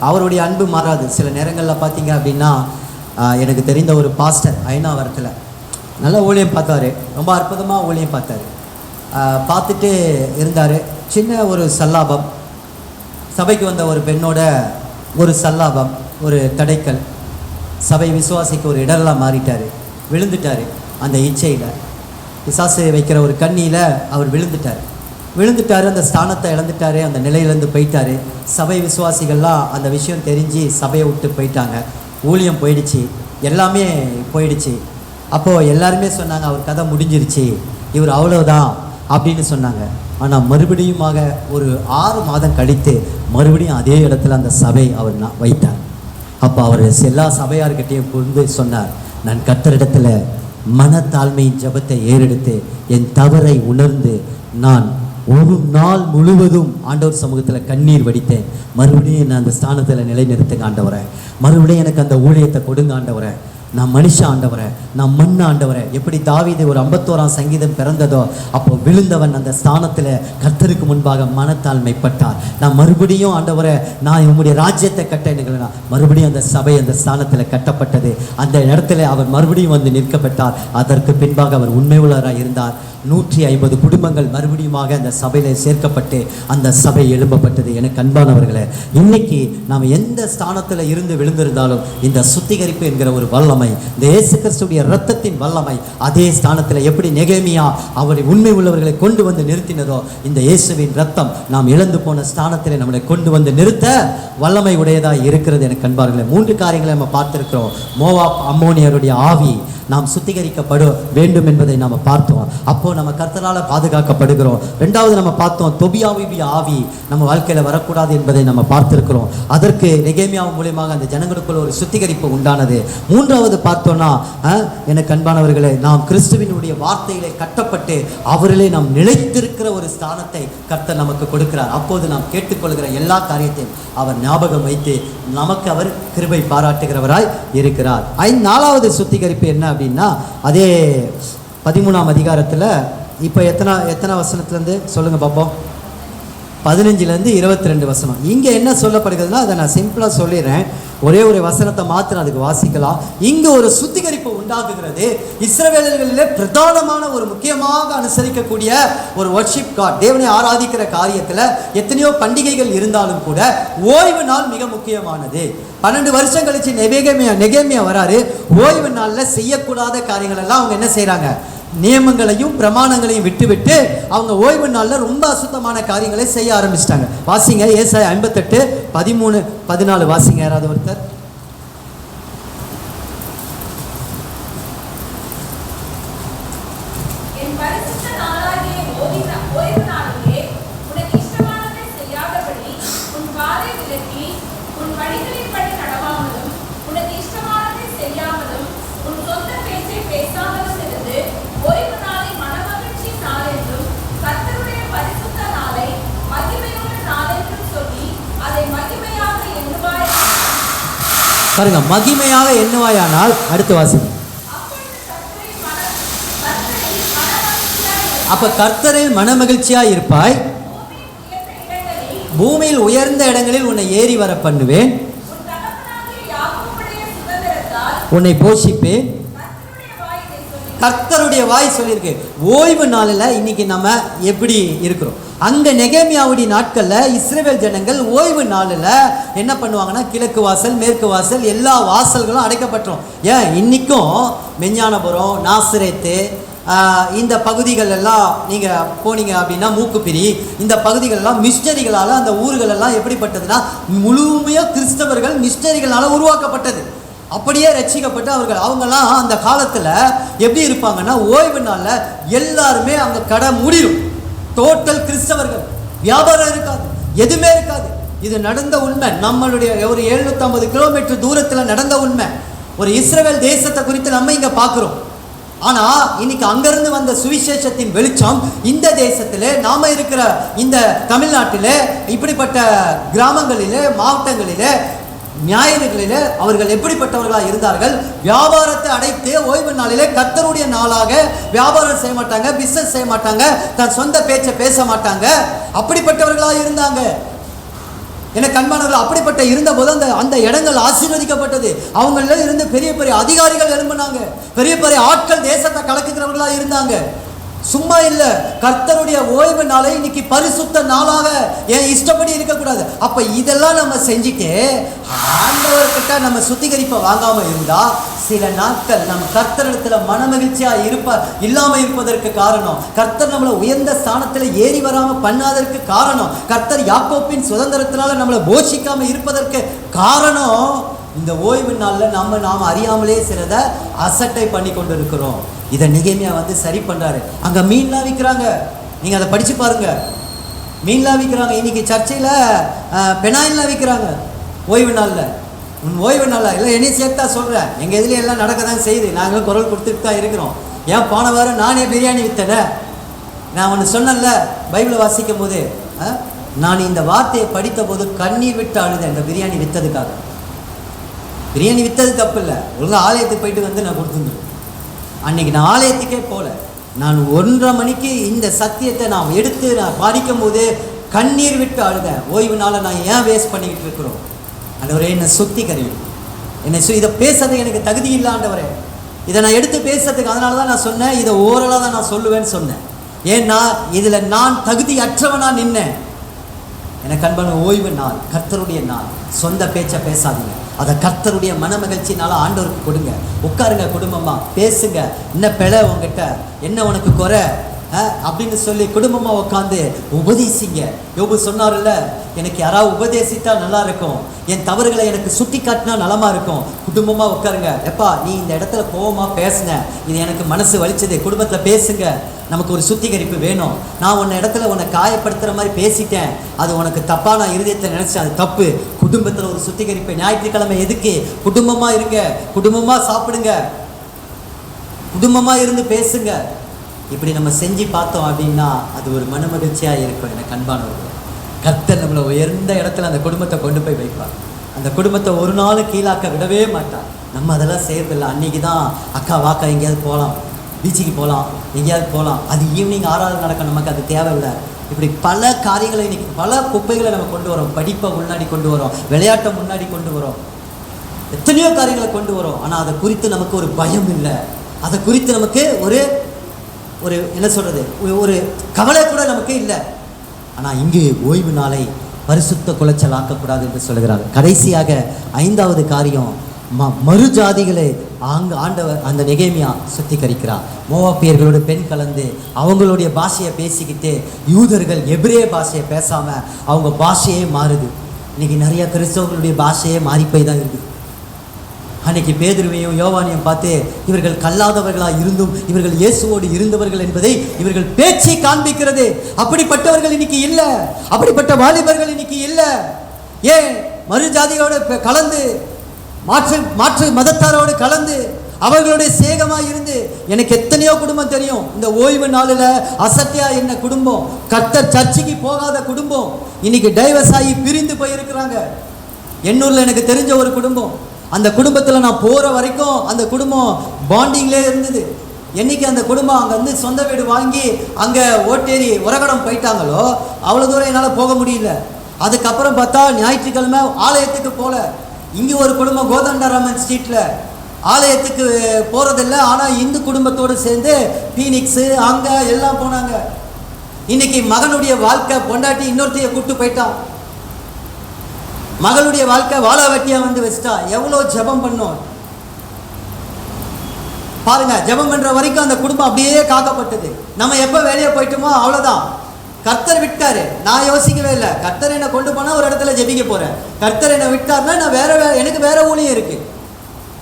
அவருடைய அன்பு மாறாது. சில நேரங்களில் பார்த்தீங்க அப்படின்னா, எனக்கு தெரிந்த ஒரு பாஸ்டர் ஐநாவரத்தில் நல்ல ஊழியம் பார்த்தாரு, ரொம்ப அற்புதமாக ஊழியம் பார்த்தாரு. பார்த்துட்டு இருந்தார். சின்ன ஒரு சல்லாபம், சபைக்கு வந்த ஒரு பெண்ணோட ஒரு சல்லாபம், ஒரு தடைக்கல், சபை விசுவாசிக்கு ஒரு இடரெல்லாம் மாறிட்டார். விழுந்துட்டார். அந்த இச்சையில் பிசாசு வைக்கிற ஒரு கண்ணியில் அவர் விழுந்துட்டார். அந்த ஸ்தானத்தை இழந்துட்டார், அந்த நிலையிலேருந்து போயிட்டார். சபை விசுவாசிகள்லாம் அந்த விஷயம் தெரிஞ்சு சபையை விட்டு போயிட்டாங்க. ஊழியம் போயிடுச்சு, எல்லாமே போயிடுச்சு. அப்போது எல்லாருமே சொன்னாங்க, அவர் கதை முடிஞ்சிருச்சு, இவர் அவ்வளோதான் அப்படின்னு சொன்னாங்க. ஆனால் மறுபடியுமாக ஒரு 6 மாதம் கழித்து மறுபடியும் அதே இடத்துல அந்த சபை அவர் வைத்தார். அப்போ அவர் எல்லா சபையார்கிட்டையும் புரிந்து சொன்னார், நான் கர்த்தரிடத்துல மனத்தாழ்மையின் ஜெபத்தை ஏறெடுத்து என் தவறை உணர்ந்து நான் ஒரு நாள் முழுவதும் ஆண்டவர் சமூகத்தில் கண்ணீர் வடித்தேன். மறுபடியும் நான் அந்த ஸ்தானத்தில் நிலைநிறுத்துங்க ஆண்டவரே, மறுபடியும் எனக்கு அந்த ஊழியத்தை கொடுங்க ஆண்டவரே, நான் மனுஷன் ஆண்டவரை, நான் மண் ஆண்டவரை. எப்படி தாவீது ஒரு 51ஆம் சங்கீதம் பிறந்ததோ அப்போ விழுந்தவன் அந்த ஸ்தானத்தில் கர்த்தருக்கு முன்பாக மனத்தாழ்மைப்பட்டார். நான் மறுபடியும் ஆண்டவரை, நான் உங்களுடைய ராஜ்யத்தை கட்ட, மறுபடியும் அந்த சபை அந்த ஸ்தானத்தில் கட்டப்பட்டது. அந்த இடத்துல அவர் மறுபடியும் வந்து நிற்கப்பட்டார். அதற்கு பின்பாக அவர் உண்மை உள்ளவராக இருந்தார். 150 குடும்பங்கள் மறுபடியுமாக அந்த சபையில் சேர்க்கப்பட்டு அந்த சபை எழும்பப்பட்டது. எனக்கு அன்பானவர்களே, இன்னைக்கு நாம் எந்த ஸ்தானத்தில் இருந்து விழுந்திருந்தாலும் இந்த சுத்திகரிப்பு என்கிற ஒரு வல்லமை, இந்த இயேசு கிறிஸ்துடைய இரத்தத்தின் வல்லமை அதே ஸ்தானத்தில் எப்படி நெகேமியா அவரை உண்மை உள்ளவர்களை கொண்டு வந்து நிறுத்தினதோ, இந்த இயேசுவின் இரத்தம் நாம் இழந்து போன ஸ்தானத்தில் நம்மளை கொண்டு வந்து நிறுத்த வல்லமை உடையதாக இருக்கிறது. எனக்கு அன்பார்களே, 3 காரியங்களை நம்ம பார்த்திருக்கிறோம். மோவாப் அம்மோனியருடைய ஆவி நாம் சுத்திகரிக்கப்பட வேண்டும் என்பதை நாம் பார்த்தோம். அப்போ நம்ம கர்த்தரால் பாதுகாக்கப்படுகிறோம். 2வது நம்ம பார்த்தோம், தொபியாவுடைய ஆவி நம்ம வாழ்க்கையில் வரக்கூடாது என்பதை நம்ம பார்த்திருக்கிறோம். அதற்கு நெகேமியா மூலியமாக அந்த ஜனங்களுக்குள்ள ஒரு சுத்திகரிப்பு உண்டானது. 3வது பார்த்தோம்னா, எனக்கு அன்பானவர்களே, நாம் கிறிஸ்துவினுடைய வார்த்தையிலே கட்டப்பட்டு அவரிலே நாம் நிலைத்திருக்கிற ஒரு ஸ்தானத்தை கர்த்தர் நமக்கு கொடுக்கிறார். அப்போது நாம் கேட்டுக்கொள்கிற எல்லா காரியத்தையும் அவர் ஞாபகம் வைத்து நமக்கு அவர் கிருபை பாராட்டுகிறவராய் இருக்கிறார். 4வது சுத்திகரிப்பு என்ன அப்படின்னா, அதே 13ஆம் அதிகாரத்தில் இப்போ எத்தனை வசனத்துலேருந்து சொல்லுங்க பாப்போம்? 15லேருந்து 22 வசனம். இங்கே என்ன சொல்லப்படுகிறதுனா, அதை நான் சிம்பிளாக சொல்லிடுறேன். ஒரே ஒரு வசனத்தை மாத்திரம் அதுக்கு வாசிக்கலாம். இங்கு ஒரு சுத்திகரிப்பு உண்டாகுகிறது. இஸ்ரவேலர்களிலே பிரதானமான ஒரு முக்கியமாக அனுசரிக்கக்கூடிய ஒரு வர்ஷிப் காட், தேவனை ஆராதிக்கிற காரியத்தில் எத்தனையோ பண்டிகைகள் இருந்தாலும் கூட ஓய்வு நாள் மிக முக்கியமானது. 12 வருஷம் கழிச்சு நெகேமியா வராரு. ஓய்வு நாளில் செய்யக்கூடாத காரியங்கள் எல்லாம் அவங்க என்ன செய்கிறாங்க? நியமங்களையும் பிரமாணங்களையும் விட்டுவிட்டு அவங்க ஓய்வு நாளில் ரொம்ப அசுத்தமான காரியங்களை செய்ய ஆரம்பிச்சிட்டாங்க. வாசிங்க, ஏசாயா 58 13 14 வாசிங்க யாராவது ஒருத்தர். பாருங்க, மகிமையாக எண்ணுவாயானால், அடுத்து வாசிங்க. அப்ப கர்த்தரில் மனமகிழ்ச்சியா இருப்பாய், பூமியில் உயர்ந்த இடங்களில் உன்னை ஏறி வர பண்ணுவேன், உன்னை போஷிப்பேன். கர்த்தருடைய வாய் சொல்லியிருக்கு. ஓய்வு நாளில் இன்னைக்கு நம்ம எப்படி இருக்கிறோம்? அங்கே நெகேமியாவுடைய நாட்களில் இஸ்ரவேல் ஜனங்கள் ஓய்வு நாளில் என்ன பண்ணுவாங்கன்னா, கிழக்கு வாசல் மேற்கு வாசல் எல்லா வாசல்களும் அடைக்கப்பட்டுரும். ஏன் இன்றைக்கும் மெஞ்ஞானபுரம், நாசரேத்து, இந்த பகுதிகள் எல்லாம் நீங்கள் போனீங்க அப்படின்னா, மூக்குப்பிரி, இந்த பகுதிகளெல்லாம் மிஷனரிகளால் அந்த ஊர்களெல்லாம் எப்படிப்பட்டதுன்னா, முழுமையாக கிறிஸ்தவர்கள் மிஷனரிகளால் உருவாக்கப்பட்டது. அப்படியே ரட்சிக்கப்பட்டு அவங்கெல்லாம் அந்த காலத்தில் எப்படி இருப்பாங்கன்னா, ஓய்வு நாளில் எல்லாருமே அங்கே கடை மூடிடும். டோட்டல் கிறிஸ்தவர்கள், வியாபாரம் இருக்காது, எதுவுமே இருக்காது. இது நடந்த உண்மை. நம்மளுடைய ஒரு 750 கிலோமீட்டர் தூரத்தில் நடந்த உண்மை. ஒரு இஸ்ரவேல் தேசத்தை குறித்து நம்ம இங்கே பார்க்குறோம். ஆனால் இன்னைக்கு அங்கிருந்து வந்த சுவிசேஷத்தின் வெளிச்சம் இந்த தேசத்திலே, நாம இருக்கிற இந்த தமிழ்நாட்டிலே, இப்படிப்பட்ட கிராமங்களிலே, மாவட்டங்களிலே, ஞாயிறுகளிலே அவர்கள் எப்படிப்பட்டவர்களாக இருந்தார்கள்? வியாபாரத்தை அடைத்து ஓய்வு நாளிலே கர்த்தருடைய நாளாக வியாபாரம் செய்ய மாட்டாங்க, பிசினஸ் செய்ய மாட்டாங்க, தன் சொந்த பேச்சை பேச மாட்டாங்க. அப்படிப்பட்டவர்களாக இருந்தாங்க. எனக்கு அன்பானவர்கள், அப்படிப்பட்ட இருந்தபோது அந்த இடங்கள் ஆசீர்வதிக்கப்பட்டது. அவங்கள இருந்து பெரிய பெரிய அதிகாரிகள் எழும்பினாங்க, பெரிய பெரிய ஆட்கள் தேசத்தை கலக்குகிறவர்களாக இருந்தாங்க. சும்மா இல்லை, கர்த்தருடைய ஓய்வு நாளை இன்னைக்கு பரிசுத்த நாளாக என் இஷ்டப்படி இருக்கக்கூடாது. அப்போ இதெல்லாம் நம்ம செஞ்சுட்டு ஆண்டவர்கிட்ட நம்ம சுத்திகரிப்பை வாங்காமல் இருந்தால், சில நாட்கள் நம்ம கர்த்தரிடத்தில் மனமகிழ்ச்சியாக இல்லாமல் இருப்பதற்கு காரணம், கர்த்தர் நம்மளை உயர்ந்த ஸ்தானத்தில் ஏறி வராமல் பண்ணாதற்கு காரணம், கர்த்தர் யாக்கோப்பின் சுதந்திரத்தினால நம்மளை போஷிக்காமல் இருப்பதற்கு காரணம், இந்த ஓய்வு நாளில் நாம் அறியாமலே சிலதை அசட்டை பண்ணி கொண்டு இருக்கிறோம். இதை நெகேமியா சரி பண்ணுறாரு. அங்கே மீன்லாம் விற்கிறாங்க, நீங்கள் அதை படித்து பாருங்கள். மீன்லாம் விற்கிறாங்க. இன்றைக்கி சர்ச்சையில் பெனாயின்லாம் விற்கிறாங்க ஓய்வு நாளில். ஓய்வு நாளில் இல்லை, என்னையும் சேர்த்தா சொல்கிறேன், எங்கள் இதுலேயும் எல்லாம் நடக்க தான் செய்யுது. நாங்களும் குரல் கொடுத்துட்டு தான் இருக்கிறோம். ஏன் போன வாரம் நானே பிரியாணி விற்றேனே. நான் ஒன்று சொன்னேன்ல, பைபிளை வாசிக்கும் போது, நான் இந்த வார்த்தையை படித்த போது கண்ணீர் விட்டு அழுதேன். இந்த பிரியாணி விற்றதுக்காக. பிரியாணி விற்றது தப்பு இல்லை, ஒழுங்காக ஆலயத்துக்கு போயிட்டு நான் கொடுத்துருந்தேன். அன்றைக்கி நான் ஆலயத்துக்கே போகல. நான் 1:30 மணிக்கு இந்த சத்தியத்தை நான் எடுத்து நான் படிக்கும் போது கண்ணீர் விட்டு அழுதேன். ஓய்வு நாளை நான் ஏன் வேஸ்ட் பண்ணிக்கிட்டு இருக்கிறோம்? ஆண்டவரே, என்னை சுத்திகரியும், இதை பேசுறதுக்கு எனக்கு தகுதி இல்லை ஆண்டவரே. இதை நான் எடுத்து பேசுறதுக்கு அதனால தான் நான் சொன்னேன், இதை ஓரளவு தான் நான் சொல்லுவேன்னு சொன்னேன். ஏன்னா இதுல நான் தகுதி அற்றவனா நின்னேன். எனக்கு அன்பான ஓய்வு நாள், கர்த்தருடைய நாள். சொந்த பேச்சை பேசாதீங்க, அதை கர்த்தருடைய மன மகிழ்ச்சினால ஆண்டவருக்கு கொடுங்க. உட்காருங்க, குடும்பமா பேசுங்க. என்ன பிழை உங்ககிட்ட, என்ன உனக்கு குறை அப்படின்னு சொல்லி குடும்பமா உட்காந்து உபதேசிங்க. யோபு சொன்னார்ல, எனக்கு யாராவது உபதேசித்தா நல்லா இருக்கும், என் தவறுகளை எனக்கு சுட்டி காட்டினா நலமா இருக்கும். குடும்பமா உட்காருங்க. எப்பா நீ இந்த இடத்துல கோவமா பேசுங்க, இது எனக்கு மனசு வலிச்சது, குடும்பத்துல பேசுங்க. நமக்கு ஒரு சுத்திகரிப்பு வேணும். நான் உன்ன இடத்துல உன்னை காயப்படுத்துற மாதிரி பேசிட்டேன், அது உனக்கு தப்பா நான் இருதயத்தை நினைச்சேன், அது தப்பு. குடும்பத்துல ஒரு சுத்திகரிப்பு. ஞாயிற்றுக்கிழமை எதுக்கு? குடும்பமா இருங்க, குடும்பமா சாப்பிடுங்க, குடும்பமா இருந்து பேசுங்க. இப்படி நம்ம செஞ்சு பார்த்தோம் அப்படின்னா அது ஒரு மன மகிழ்ச்சியாக இருக்கும். எனக்கு அன்பானவர்கள், கர்த்தர் நம்மளை உயர்ந்த இடத்துல அந்த குடும்பத்தை கொண்டு போய் வைப்பார். அந்த குடும்பத்தை ஒரு நாள் கீழாக்க விடவே மாட்டார். நம்ம அதெல்லாம் செய்யறதில்லை. அன்றைக்கி தான் அக்கா வாக்கா எங்கேயாவது போகலாம், பீச்சுக்கு போகலாம், எங்கேயாவது போகலாம், அது ஈவினிங் 6வது நடக்கும், நமக்கு அது தேவையில்லை. இப்படி பல காரியங்களை இன்றைக்கி பல குப்பைகளை நம்ம கொண்டு வரோம். படிப்பை முன்னாடி கொண்டு வரோம், விளையாட்டை முன்னாடி கொண்டு வரோம், எத்தனையோ காரியங்களை கொண்டு வரோம். ஆனால் அதை குறித்து நமக்கு ஒரு பயம் இல்லை, அதை குறித்து நமக்கு ஒரு என்ன சொல்கிறது, ஒரு கவலை கூட நமக்கு இல்லை. ஆனால் இங்கு ஓய்வு நாளை பரிசுத்த குலைச்சல் ஆக்கக்கூடாது என்று சொல்கிறார். கடைசியாக 5வது காரியம், மறு ஜாதிகளை ஆண்டவர் அந்த நெகேமியா சுத்திகரிக்கிறார். மோவாபியர்களோட பெண் கலந்து அவங்களுடைய பாஷையை பேசிக்கிட்டு யூதர்கள் எபிரேய பாஷையை பேசாமல் அவங்க பாஷையே மாறுது. இன்னைக்கு நிறைய கிறிஸ்தவர்களுடைய பாஷையே மாறி போய் தான் இருக்குது. அன்னைக்கு பேதுருவையும் யோவானையும் பார்த்து இவர்கள் கல்லாதவர்களாக இருந்தும் இவர்கள் இயேசுவோடு இருந்தவர்கள் என்பதை இவர்கள் பேச்சை காண்பிக்கிறது. அப்படிப்பட்டவர்கள் இன்னைக்கு இல்லை, அப்படிப்பட்ட வாலிபர்கள் இன்னைக்கு இல்லை. ஏன்? மறு ஜாதியோடு கலந்து, மாற்று மதத்தாரோடு கலந்து அவர்களுடைய சேகமாக இருந்து. எனக்கு எத்தனையோ குடும்பம் தெரியும். இந்த ஓய்வு நாளில் அசத்தியா என்ன குடும்பம், கர்த்தர் சர்ச்சைக்கு போகாத குடும்பம் இன்னைக்கு டைவர்ஸ் ஆகி பிரிந்து போயிருக்கிறாங்க. எண்ணூரில் எனக்கு தெரிஞ்ச ஒரு குடும்பம், அந்த குடும்பத்தில் நான் போகிற வரைக்கும் அந்த குடும்பம் பாண்டிங்லேயே இருந்தது. என்றைக்கு அந்த குடும்பம் அங்கே வந்து சொந்த வீடு வாங்கி அங்கே ஓட்டேரி உரகடம் போயிட்டாங்களோ அவ்வளோ தூரம் என்னால் போக முடியல. அதுக்கப்புறம் பார்த்தா ஞாயிற்றுக்கிழமை ஆலயத்துக்கு போகல. இங்கே ஒரு குடும்பம் கோதண்டராமன் ஸ்ட்ரீட்டில் ஆலயத்துக்கு போகிறதில்ல, ஆனால் இந்து குடும்பத்தோடு சேர்ந்து பீனிக்ஸு அங்கே எல்லாம் போனாங்க. இன்னைக்கு மகனுடைய வாழ்க்கை, பொண்டாட்டி இன்னொருத்தைய கூப்பிட்டு போயிட்டான். மகளுடைய வாழ்க்கை வாழா வெட்டியா வந்து வச்சுட்டா. எவ்வளோ ஜெபம் பண்ணோம் பாருங்க. ஜெபம் பண்ற வரைக்கும் அந்த குடும்பம் அப்படியே காக்கப்பட்டது. நம்ம எப்போ வெளியே போயிட்டோமோ அவ்வளோதான். கர்த்தர் விட்டாரு, நான் யோசிக்கவே இல்லை. கர்த்தர் என்னை கொண்டு போனால் ஒரு இடத்துல ஜெபிக்க போறேன். கர்த்தர் என்னை விட்டார்னா நான் எனக்கு வேற ஊழியம் இருக்கு.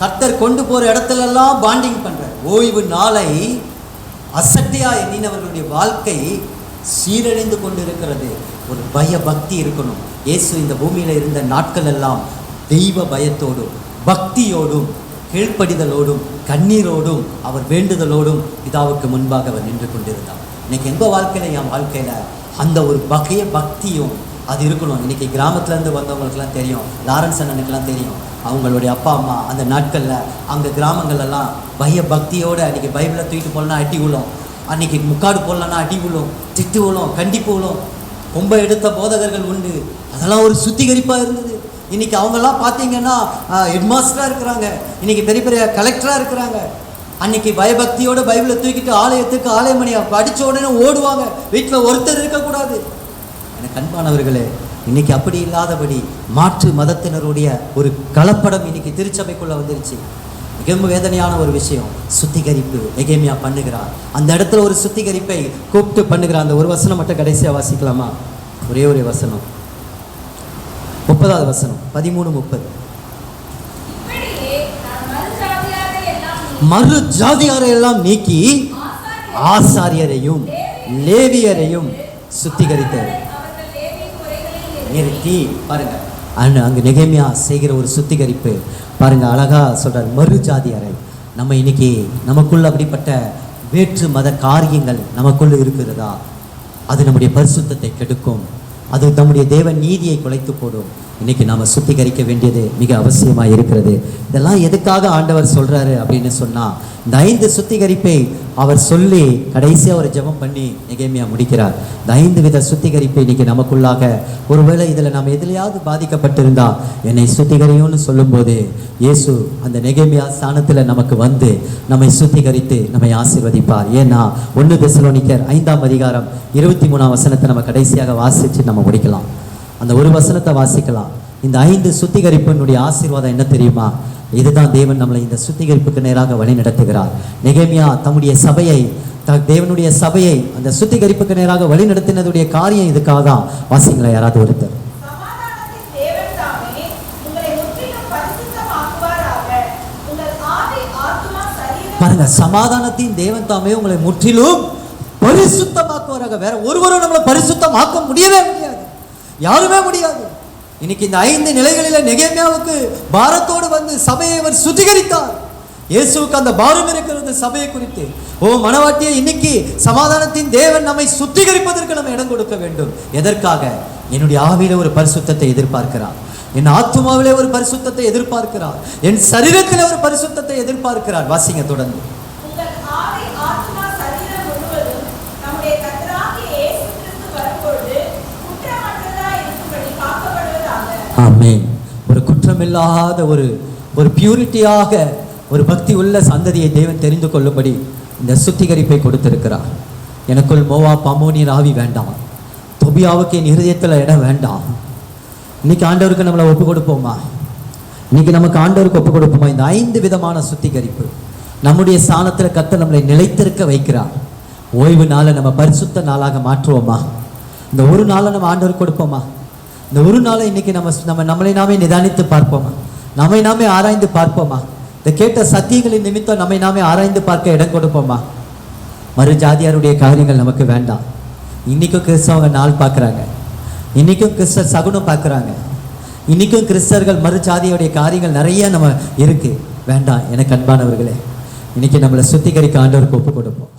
கர்த்தர் கொண்டு போற இடத்துலலாம் பாண்டிங் பண்றேன். ஓய்வு நாளை அசட்டையா எண்ணினவர்களுடைய வாழ்க்கை சீரழிந்து கொண்டு இருக்கிறது. ஒரு பய பக்தி இருக்கணும். இயேசு இந்த பூமியில் இருந்த நாட்கள் எல்லாம் தெய்வ பயத்தோடும் பக்தியோடும் கீழ்ப்படிதலோடும் கண்ணீரோடும் அவர் வேண்டுதலோடும் பிதாவுக்கு முன்பாக அவர் நின்று கொண்டிருந்தார். இன்னைக்கு எங்கள் வாழ்க்கையில், என் வாழ்க்கையில் அந்த ஒரு பகைய பக்தியும் அது இருக்கணும். இன்னைக்கு கிராமத்துலேருந்து வந்தவங்களுக்குலாம் தெரியும், லாரன்ஸ் அண்ணனுக்கெல்லாம் தெரியும். அவங்களுடைய அப்பா அம்மா அந்த நாட்களில் அங்கே கிராமங்கள்லாம் பய பக்தியோடு அன்றைக்கி பைபிளை தூக்கிட்டு போகலன்னா அடி விழும், அன்றைக்கி முக்காடு போடலன்னா அடி விழும், திட்டு விழும், கண்டிப்பு விழும். ரொம்ப எடுத்த போதகர்கள் உண்டு. அதெல்லாம் ஒரு சுத்திகரிப்பாக இருந்தது. இன்றைக்கி அவங்கெல்லாம் பார்த்தீங்கன்னா ஹெட்மாஸ்டராக இருக்கிறாங்க, இன்றைக்கி பெரிய பெரிய கலெக்டராக இருக்கிறாங்க. அன்றைக்கி பயபக்தியோடு பைபிளை தூக்கிட்டு ஆலயத்துக்கு ஆலயமணி படித்த உடனே ஓடுவாங்க. வீட்டில் ஒருத்தர் இருக்கக்கூடாது. எனக்கு அன்பானவர்களே, இன்னைக்கு அப்படி இல்லாதபடி மாற்று மதத்தினருடைய ஒரு கலப்படம் இன்னைக்கு திருச்சபைக்குள்ளே வந்துருச்சு. மிகவும் வேதனையான ஒரு விஷயம். சுத்திகரிப்பு நெகேமியா பண்ணுகிறார். அந்த இடத்துல ஒரு சுத்திகரிப்பை கூப்பிட்டு பண்ணுகிறார். அந்த ஒரு வசனம் மட்டும் கடைசியாக வாசிக்கலாமா? ஒரே ஒரு வசனம், 30வது வசனம், 13:30. மறு ஜாதியாரை எல்லாம் நீக்கி ஆசாரியரையும் லேவியரையும் சுத்திகரித்தார். நிறுத்தி பாருங்க, அங்கே நெகேமியா செய்கிற ஒரு சுத்திகரிப்பு பாருங்க, அழகா சொல்றார். மறு ஜாதியாரை. நம்ம இன்னைக்கு நமக்குள்ள அப்படிப்பட்ட வேற்று மத காரியங்கள் நமக்குள்ள இருக்கிறதா? அது நம்முடைய பரிசுத்தத்தை கெடுக்கும். அது நம்முடைய தேவ நீதியை குலைத்து போடும். இன்னைக்கு நாம் சுத்திகரிக்க வேண்டியது மிக அவசியமாக இருக்கிறது. இதெல்லாம் எதுக்காக ஆண்டவர் சொல்கிறாரு அப்படின்னு சொன்னால், இந்த 5 சுத்திகரிப்பை அவர் சொல்லி கடைசியாக ஒரு ஜெபம் பண்ணி நெகேமியா முடிக்கிறார். இந்த 5 வித சுத்திகரிப்பை இன்னைக்கு நமக்குள்ளாக, ஒருவேளை இதில் நம்ம எதிலையாவது பாதிக்கப்பட்டிருந்தா என்னை சுத்திகரியும்னு சொல்லும்போது இயேசு அந்த நெகேமியா ஸ்தானத்தில் நமக்கு வந்து நம்மை சுத்திகரித்து நம்மை ஆசீர்வதிப்பார். ஏன்னா 1 தெசலோனிக்கர் 5ஆம் அதிகாரம் 23ஆம் வசனத்தை நம்ம கடைசியாக வாசித்து நம்ம முடிக்கலாம். அந்த ஒரு வசனத்தை வாசிக்கலாம். இந்த 5 சுத்திகரிப்பினுடைய ஆசீர்வாதம் என்ன தெரியுமா? இதுதான் தேவன் நம்மளை இந்த சுத்திகரிப்புக்கு நேராக வழி நடத்துகிறார். நெகேமியா தம்முடைய சபையை, தேவனுடைய சபையை அந்த சுத்திகரிப்புக்கு நேராக வழி நடத்தினதுடைய காரியம் இதுக்காக தான். வாசிங்களா யாராவது ஒருத்தர். பாருங்க, சமாதானத்தின் தேவன் தாமே உங்களை முற்றிலும் பரிசுத்தமாக்குவாராக. வேற ஒருவரும் நம்மளை பரிசுத்தமாக்க முடியவே முடியாது, யாருமே முடியாது. இன்னைக்கு இந்த 5 நிலைகளில் நெகேமியாவுக்கு பாரத்தோடு வந்து சபையை அவர் சுத்திகரித்தார். இயேசுவுக்கு அந்த பாரம் இருக்கிறது சபையை குறித்து. ஓ மனவாட்டியை, இன்னைக்கு சமாதானத்தின் தேவன் நம்மை சுத்திகரிப்பதற்கு நம்ம இடம் கொடுக்க வேண்டும். எதற்காக? என்னுடைய ஆவியில ஒரு பரிசுத்தத்தை எதிர்பார்க்கிறார், என் ஆத்துமாவிலே ஒரு பரிசுத்தத்தை எதிர்பார்க்கிறார், என் சரீரத்திலே ஒரு பரிசுத்தத்தை எதிர்பார்க்கிறார். வாசிங்க தொடர்ந்து. ஆமென். ஒரு குற்றமில்லாத ஒரு பியூரிட்டியாக ஒரு பக்தி உள்ள சந்ததியை தேவன் தெரிந்து கொள்ளும்படி இந்த சுத்திகரிப்பை கொடுத்திருக்கிறார். எனக்குள் மோவாப் அம்மோனியன் ஆவி வேண்டாம், தொபியாவுக்கு என் இருதயத்தில் இடம் வேண்டாம். இன்னைக்கு ஆண்டவருக்கு நம்மளை ஒப்பு கொடுப்போமா? இன்னைக்கு நமக்கு ஆண்டவருக்கு ஒப்பு கொடுப்போமா? இந்த 5 விதமான சுத்திகரிப்பு நம்முடைய ஸ்தானத்தில் கர்த்தர் நம்மளை நிலைத்திருக்க வைக்கிறார். ஓய்வு நாளை நம்ம பரிசுத்த நாளாக மாற்றுவோமா? இந்த ஒரு நாளை நம்ம ஆண்டவருக்கு கொடுப்போமா? இந்த ஒரு நாளை இன்னைக்கு நம்மளை நாமே நிதானித்து பார்ப்போமா? நம்மை நாமே ஆராய்ந்து பார்ப்போமா? இந்த கேட்ட சத்தியங்களின் நிமித்தம் நம்மை நாமே ஆராய்ந்து பார்க்க இடம் கொடுப்போமா? மறு ஜாதியாருடைய காரியங்கள் நமக்கு வேண்டாம். இன்னைக்கும் கிறிஸ்தவங்க நாள் பார்க்குறாங்க, இன்னைக்கும் கிறிஸ்தர் சகுனம் பார்க்குறாங்க, இன்னைக்கும் கிறிஸ்தர்கள் மறு ஜாதியுடைய காரியங்கள் நிறைய நம்ம இருக்கு. வேண்டாம். எனக்கு அன்பானவர்களே, இன்னைக்கு நம்மளை சுத்திகரிக்க ஆண்டவருக்கு ஒப்பு கொடுப்போம்.